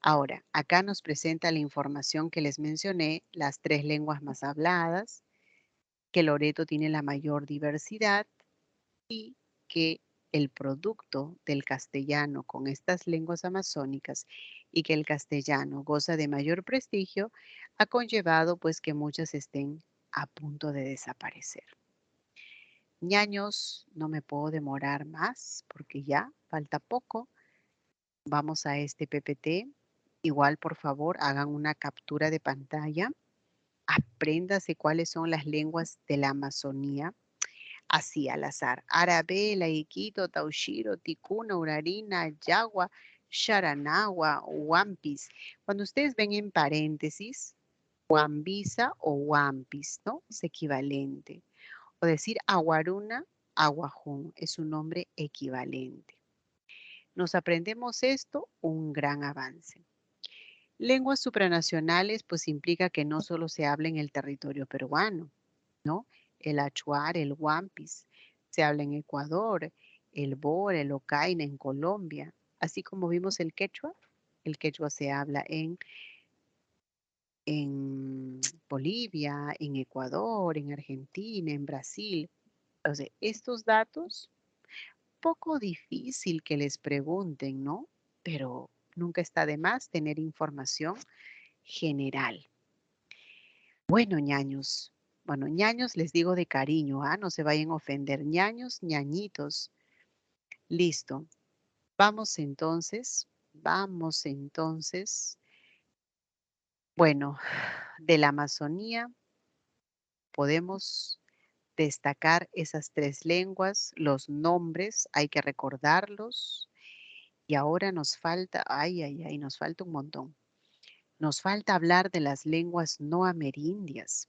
A: Ahora, acá nos presenta la información que les mencioné, las 3 lenguas más habladas, que Loreto tiene la mayor diversidad y que el producto del castellano con estas lenguas amazónicas y que el castellano goza de mayor prestigio ha conllevado pues que muchas estén a punto de desaparecer. Ñaños, no me puedo demorar más porque ya falta poco. Vamos a este PPT. Igual, por favor, hagan una captura de pantalla. Apréndase cuáles son las lenguas de la Amazonía. Así al azar. Arabela, Iquito, Taushiro, Ticuna, Urarina, Yagua, Sharanagua, Wampis. Cuando ustedes ven en paréntesis, Wambisa o Wampis, ¿no? Es equivalente. O decir Aguaruna, Aguajún, es un nombre equivalente. Nos aprendemos esto, un gran avance. Lenguas supranacionales, pues implica que no solo se habla en el territorio peruano, ¿no? El achuar, el huampis, se habla en Ecuador, el bor, el ocaina en Colombia, así como vimos el quechua se habla en Bolivia, en Ecuador, en Argentina, en Brasil. Entonces, estos datos, poco difícil que les pregunten, ¿no? Pero nunca está de más tener información general. Bueno, ñaños. Bueno, ñaños les digo de cariño, ¿ah? No se vayan a ofender. Ñaños, ñañitos. Listo. Vamos entonces. Vamos entonces. Bueno, de la Amazonía podemos destacar esas 3 lenguas, los nombres, hay que recordarlos. Y ahora nos falta, ay, ay, ay, nos falta un montón. Nos falta hablar de las lenguas no amerindias.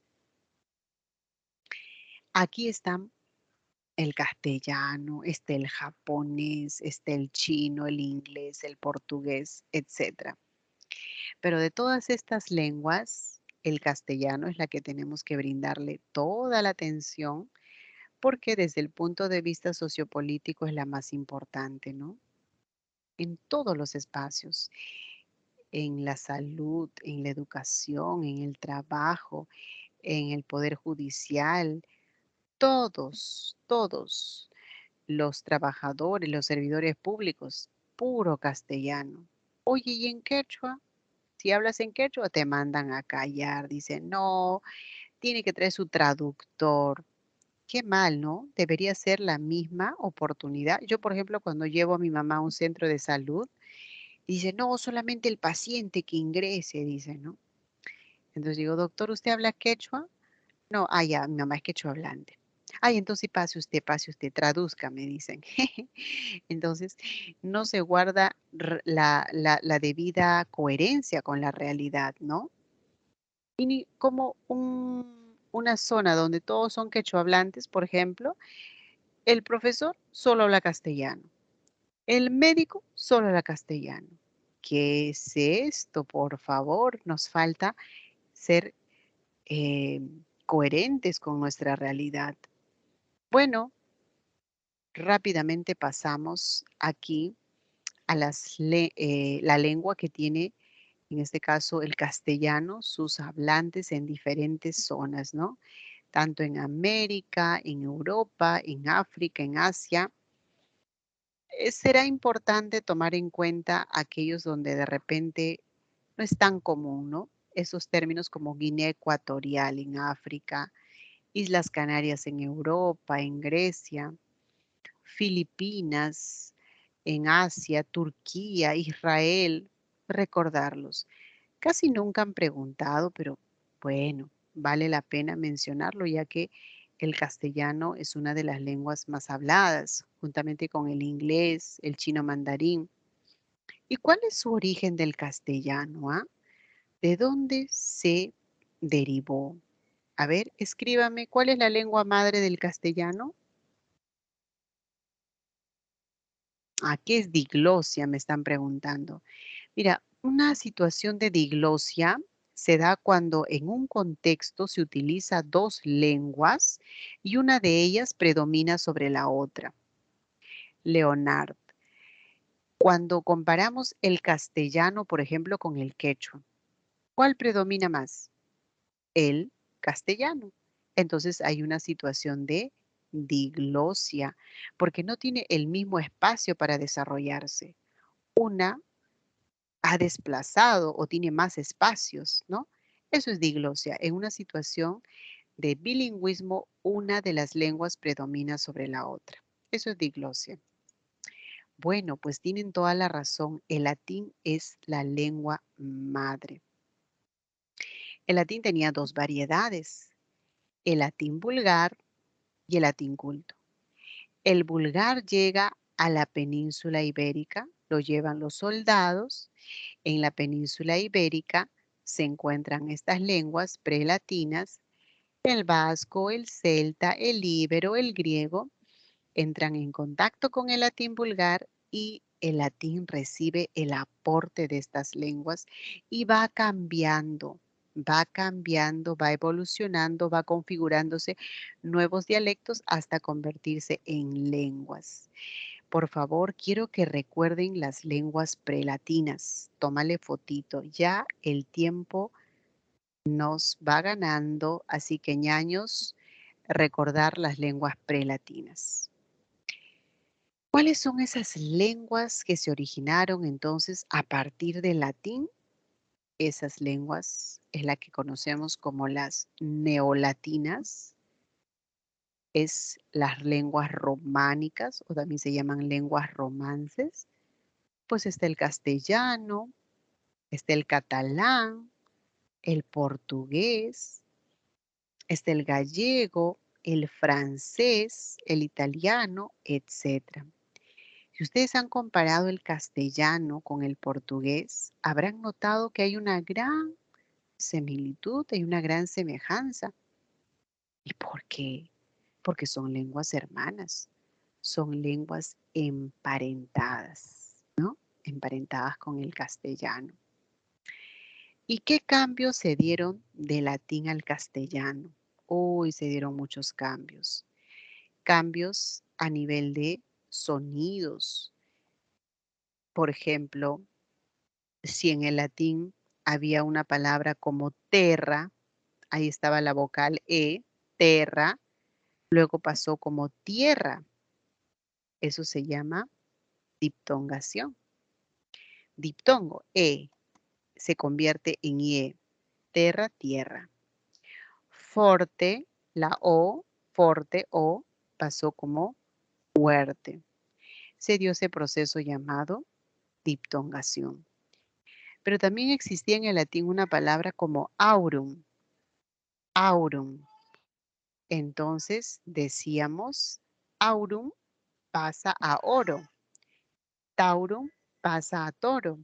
A: Aquí están el castellano, está el japonés, está el chino, el inglés, el portugués, etcétera. Pero de todas estas lenguas, el castellano es la que tenemos que brindarle toda la atención porque desde el punto de vista sociopolítico es la más importante, ¿no? En todos los espacios, en la salud, en la educación, en el trabajo, en el poder judicial, todos los trabajadores, los servidores públicos, puro castellano. Oye, ¿y en quechua? Si hablas en quechua, te mandan a callar. Dicen, no, tiene que traer su traductor. Qué mal, ¿no? Debería ser la misma oportunidad. Yo, por ejemplo, cuando llevo a mi mamá a un centro de salud, dice, no, solamente el paciente que ingrese, dice, ¿no? Entonces digo, doctor, ¿usted habla quechua? No, ya, mi mamá es quechua hablante. Ay, entonces pase usted, traduzca, me dicen. Entonces, no se guarda la debida coherencia con la realidad, ¿no? Y ni como una zona donde todos son quechohablantes, por ejemplo, el profesor solo habla castellano, el médico solo habla castellano. ¿Qué es esto? Por favor, nos falta ser eh, coherentes con nuestra realidad. Bueno, rápidamente pasamos aquí a la lengua que tiene, en este caso, el castellano, sus hablantes en diferentes zonas, ¿no? Tanto en América, en Europa, en África, en Asia. Será importante tomar en cuenta aquellos donde de repente no es tan común, ¿no? Esos términos como Guinea Ecuatorial en África, Islas Canarias en Europa, en Grecia, Filipinas, en Asia, Turquía, Israel, recordarlos. Casi nunca han preguntado, pero bueno, vale la pena mencionarlo ya que el castellano es una de las lenguas más habladas, juntamente con el inglés, el chino mandarín. ¿Y cuál es su origen del castellano? ¿De dónde se derivó? A ver, escríbame, ¿cuál es la lengua madre del castellano? ¿Qué es diglosia? Me están preguntando. Mira, Una situación de diglosia se da cuando en un contexto se utiliza dos lenguas y una de ellas predomina sobre la otra. Leonard, cuando comparamos el castellano, por ejemplo, con el quechua, ¿cuál predomina más? El castellano. Entonces hay una situación de diglosia, porque no tiene el mismo espacio para desarrollarse. Una ha desplazado o tiene más espacios, ¿no? Eso es diglosia. En una situación de bilingüismo, una de las lenguas predomina sobre la otra. Eso es diglosia. Bueno, pues tienen toda la razón. El latín es la lengua madre. El latín tenía dos variedades, el latín vulgar y el latín culto. El vulgar llega a la península ibérica, lo llevan los soldados. En la península ibérica se encuentran estas lenguas prelatinas, el vasco, el celta, el íbero, el griego, entran en contacto con el latín vulgar y el latín recibe el aporte de estas lenguas y va cambiando, va evolucionando, va configurándose nuevos dialectos hasta convertirse en lenguas. Por favor, quiero que recuerden las lenguas prelatinas. Tómale fotito. Ya el tiempo nos va ganando, así que ñaños, recordar las lenguas prelatinas. ¿Cuáles son esas lenguas que se originaron entonces a partir del latín? Esas lenguas es la que conocemos como las neolatinas, es las lenguas románicas o también se llaman lenguas romances. Pues está el castellano, está el catalán, el portugués, está el gallego, el francés, el italiano, etcétera. Si ustedes han comparado el castellano con el portugués, habrán notado que hay una gran similitud, hay una gran semejanza. ¿Y por qué? Porque son lenguas hermanas, son lenguas emparentadas, ¿no? Emparentadas con el castellano. ¿Y qué cambios se dieron de latín al castellano? Uy, se dieron muchos cambios. Cambios a nivel de sonidos. Por ejemplo, si en el latín había una palabra como terra, ahí estaba la vocal E, terra, luego pasó como tierra. Eso se llama diptongación. Diptongo, E, se convierte en IE, terra, tierra. Forte, la O, forte o, pasó como fuerte. Se dio ese proceso llamado diptongación. Pero también existía en el latín una palabra como aurum, aurum. Entonces decíamos, aurum pasa a oro, taurum pasa a toro,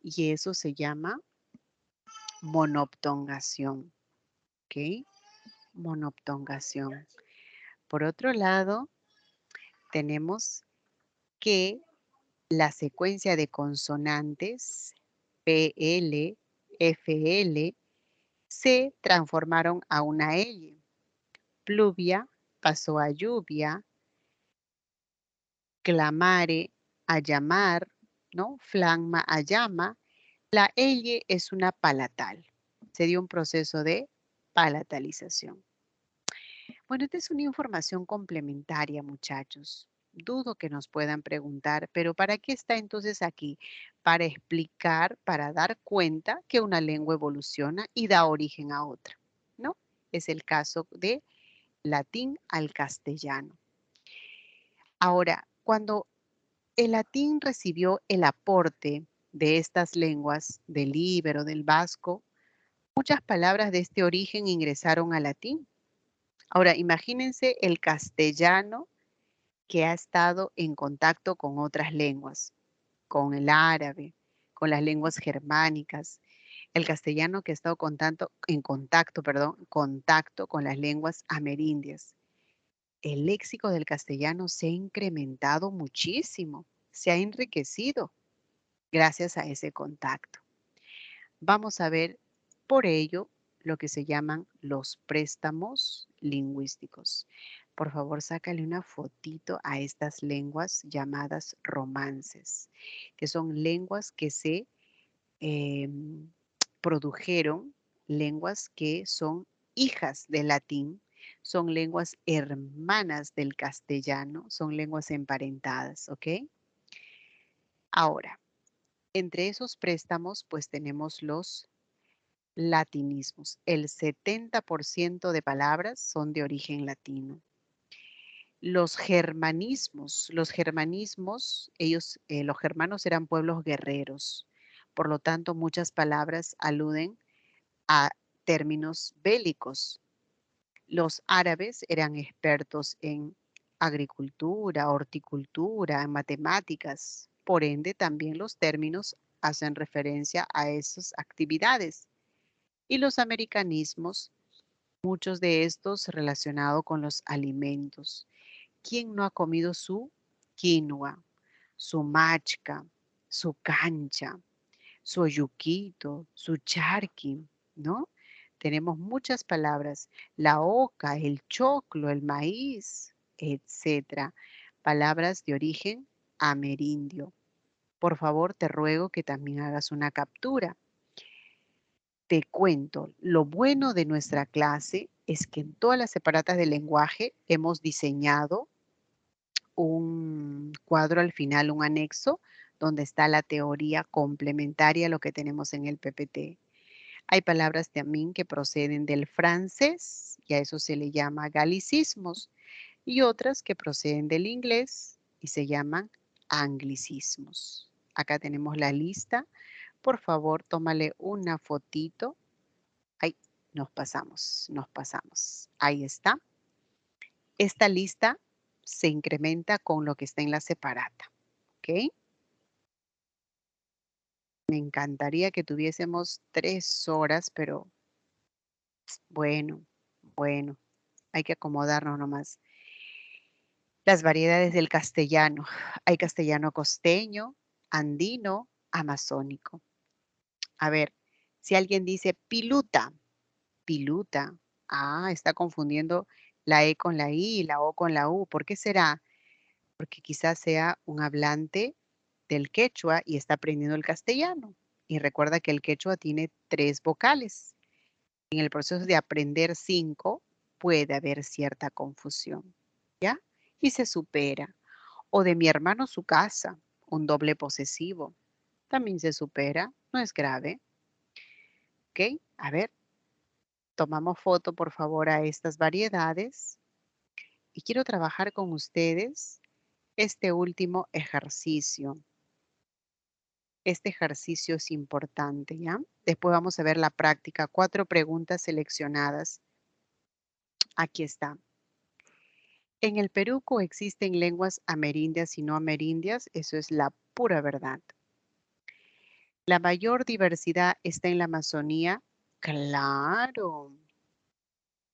A: y eso se llama monoptongación, ¿ok? Monoptongación. Por otro lado, tenemos que la secuencia de consonantes PL, FL se transformaron a una L. Pluvia pasó a lluvia, clamare a llamar, ¿no? Flagma a llama. La L es una palatal. Se dio un proceso de palatalización. Bueno, esta es una información complementaria, muchachos. Dudo que nos puedan preguntar, pero ¿para qué está entonces aquí? Para explicar, para dar cuenta que una lengua evoluciona y da origen a otra, ¿no? Es el caso de latín al castellano. Ahora, cuando el latín recibió el aporte de estas lenguas, del íbero, del vasco, muchas palabras de este origen ingresaron al latín. Ahora, imagínense el castellano que ha estado en contacto con otras lenguas, con el árabe, con las lenguas germánicas, el castellano que ha estado contacto con las lenguas amerindias. El léxico del castellano se ha incrementado muchísimo, se ha enriquecido. gracias a ese contacto. Vamos a ver por ello lo que se llaman los préstamos lingüísticos. Por favor, sácale una fotito a estas lenguas llamadas romances, que son lenguas que se em, produjeron, lenguas que son hijas del latín, son lenguas hermanas del castellano, son lenguas emparentadas, ¿ok? Ahora, entre esos préstamos, pues tenemos los latinismos. El 70% de palabras son de origen latino. Los germanismos, ellos, los germanos eran pueblos guerreros. Por lo tanto, muchas palabras aluden a términos bélicos. Los árabes eran expertos en agricultura, horticultura, en matemáticas. Por ende, también los términos hacen referencia a esas actividades. Y los americanismos, muchos de estos relacionados con los alimentos. ¿Quién no ha comido su quinoa, su machca, su cancha, su oyuquito, su charqui, ¿no? Tenemos muchas palabras, la oca, el choclo, el maíz, etcétera. Palabras de origen amerindio. Por favor, te ruego que también hagas una captura. Te cuento, lo bueno de nuestra clase es que en todas las separatas del lenguaje hemos diseñado un cuadro al final, un anexo, donde está la teoría complementaria a lo que tenemos en el PPT. Hay palabras también que proceden del francés, y a eso se le llama galicismos, y otras que proceden del inglés y se llaman anglicismos. Acá tenemos la lista. Por favor, tómale una fotito. Ay, nos pasamos, nos pasamos. Ahí está. Esta lista se incrementa con lo que está en la separata. ¿Ok? Me encantaría que tuviésemos 3 horas, pero bueno, bueno, hay que acomodarnos nomás. Las variedades del castellano. Hay castellano costeño, andino, amazónico. A ver, si alguien dice piluta, piluta. Ah, está confundiendo la E con la I y la O con la U. ¿Por qué será? Porque quizás sea un hablante del quechua y está aprendiendo el castellano. Y recuerda que el quechua tiene 3 vocales. En el proceso de aprender 5 puede haber cierta confusión, ¿ya? Y se supera. O de mi hermano su casa, un doble posesivo. También se supera, no es grave. ¿Ok? A ver, tomamos foto por favor a estas variedades y quiero trabajar con ustedes este último ejercicio. Este ejercicio es importante, ¿ya? Después vamos a ver la práctica, 4 preguntas seleccionadas. Aquí está. En el Perú coexisten lenguas amerindias y no amerindias, eso es la pura verdad. La mayor diversidad está en la Amazonía, claro,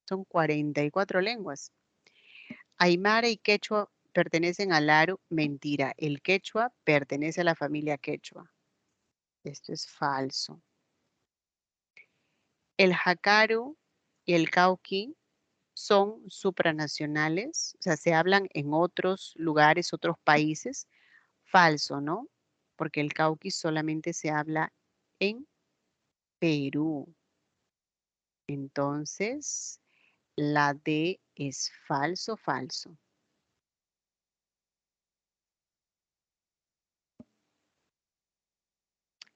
A: son 44 lenguas. Aymara y quechua pertenecen al Aru, mentira, el quechua pertenece a la familia quechua. Esto es falso. El jacaru y el cauqui son supranacionales, o sea, se hablan en otros lugares, otros países. Falso, ¿no? Porque el cauqui solamente se habla en Perú. Entonces, la D es falso, falso.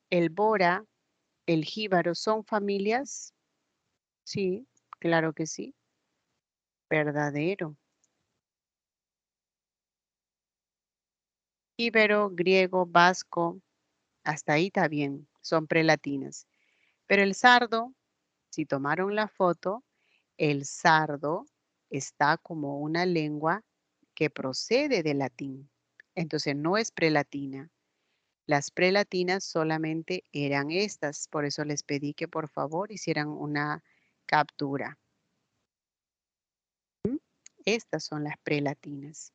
A: El bora, el jíbaro, ¿son familias? Sí, claro que sí. Verdadero. Íbero, griego, vasco, hasta ahí está bien, son prelatinas. Pero el sardo, si tomaron la foto, el sardo está como una lengua que procede del latín. Entonces no es prelatina. Las prelatinas solamente eran estas, por eso les pedí que por favor hicieran una captura. ¿Mm? Estas son las prelatinas.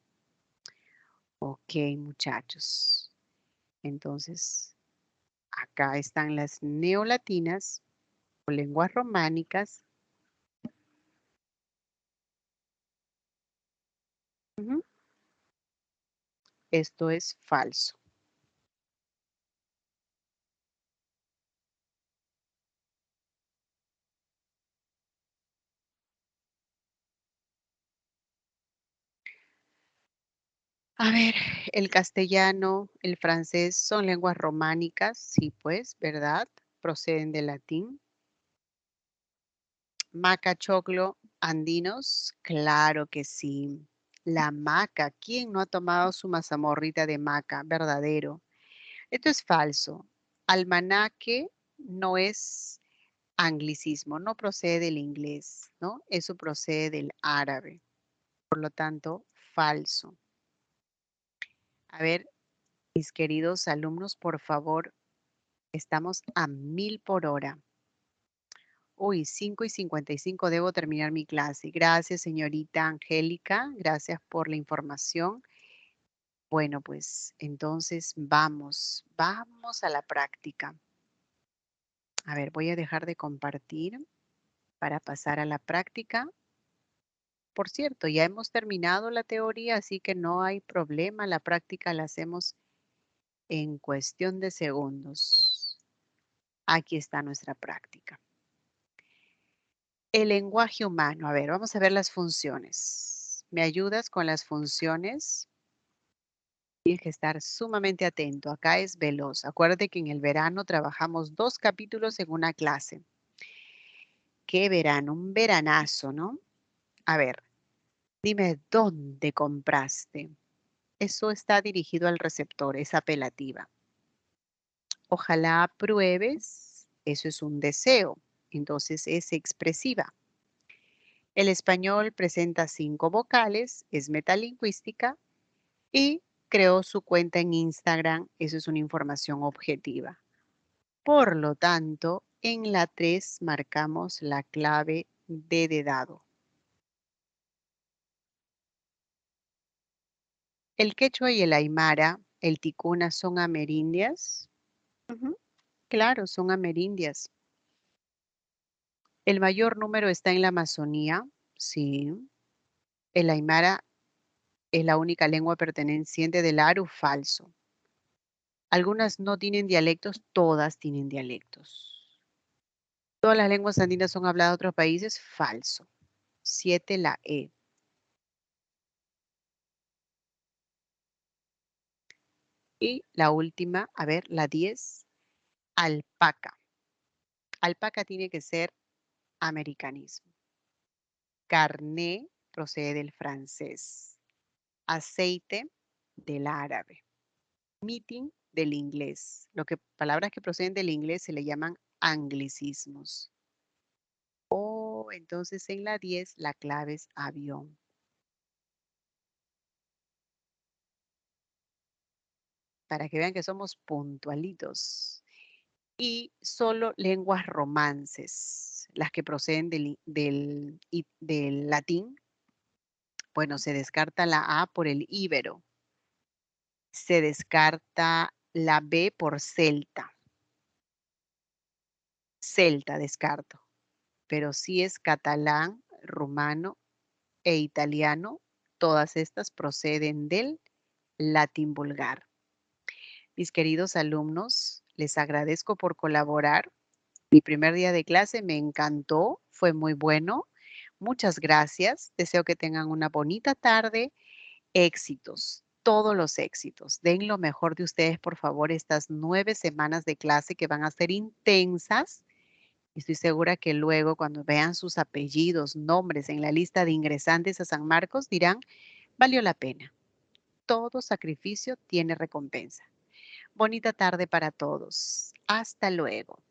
A: Ok, muchachos. Entonces, Acá están las neolatinas o lenguas románicas. Ujú. Esto es falso. A ver, el castellano, el francés son lenguas románicas, sí pues, ¿verdad? Proceden del latín. Maca, choclo, andinos, claro que sí. La maca, ¿quién no ha tomado su mazamorrita de maca? Verdadero. Esto es falso. Almanaque no es anglicismo, no procede del inglés, ¿no? Eso procede del árabe. Por lo tanto, falso. A ver, mis queridos alumnos, por favor, estamos a 1000 por hora. Uy, 5:55 debo terminar mi clase. Gracias, señorita Angélica. Gracias por la información. Bueno, pues entonces vamos a la práctica. A ver, voy a dejar de compartir para pasar a la práctica. Por cierto, ya hemos terminado la teoría, así que no hay problema. La práctica la hacemos en cuestión de segundos. Aquí está nuestra práctica. El lenguaje humano. A ver, vamos a ver las funciones. ¿Me ayudas con las funciones? Tienes que estar sumamente atento. Acá es veloz. Acuérdate que en el verano trabajamos 2 capítulos en una clase. ¿Qué verano? Un veranazo, ¿no? A ver, dime dónde compraste. Eso está dirigido al receptor, es apelativa. Ojalá apruebes. Eso es un deseo. Entonces es expresiva. El español presenta 5 vocales, es metalingüística y creó su cuenta en Instagram. Eso es una información objetiva. Por lo tanto, en la 3 marcamos la clave de dado. El quechua y el aymara, el ticuna son amerindias. Ujú, claro, son amerindias. El mayor número está en la Amazonía. Sí. El aymara es la única lengua perteneciente del Aru. Falso. Algunas no tienen dialectos, todas tienen dialectos. Todas las lenguas andinas son habladas en otros países. Falso. 7, la E. Y la última, a ver, la 10, alpaca. Alpaca tiene que ser americanismo. Carné procede del francés. Aceite del árabe. Meeting del inglés. Palabras que proceden del inglés se le llaman anglicismos. Oh, entonces en la 10 la clave es avión. Para que vean que somos puntualitos. Y solo lenguas romances, las que proceden del latín. Bueno, se descarta la A por el íbero. Se descarta la B por celta. Celta descarto. Pero sí es catalán, rumano e italiano. Todas estas proceden del latín vulgar. Mis queridos alumnos, les agradezco por colaborar. Mi primer día de clase me encantó, fue muy bueno. Muchas gracias. Deseo que tengan una bonita tarde. Éxitos, todos los éxitos. Den lo mejor de ustedes, por favor, estas 9 semanas de clase que van a ser intensas. Estoy segura que luego, cuando vean sus apellidos, nombres en la lista de ingresantes a San Marcos, dirán, valió la pena. Todo sacrificio tiene recompensa. Bonita tarde para todos. Hasta luego.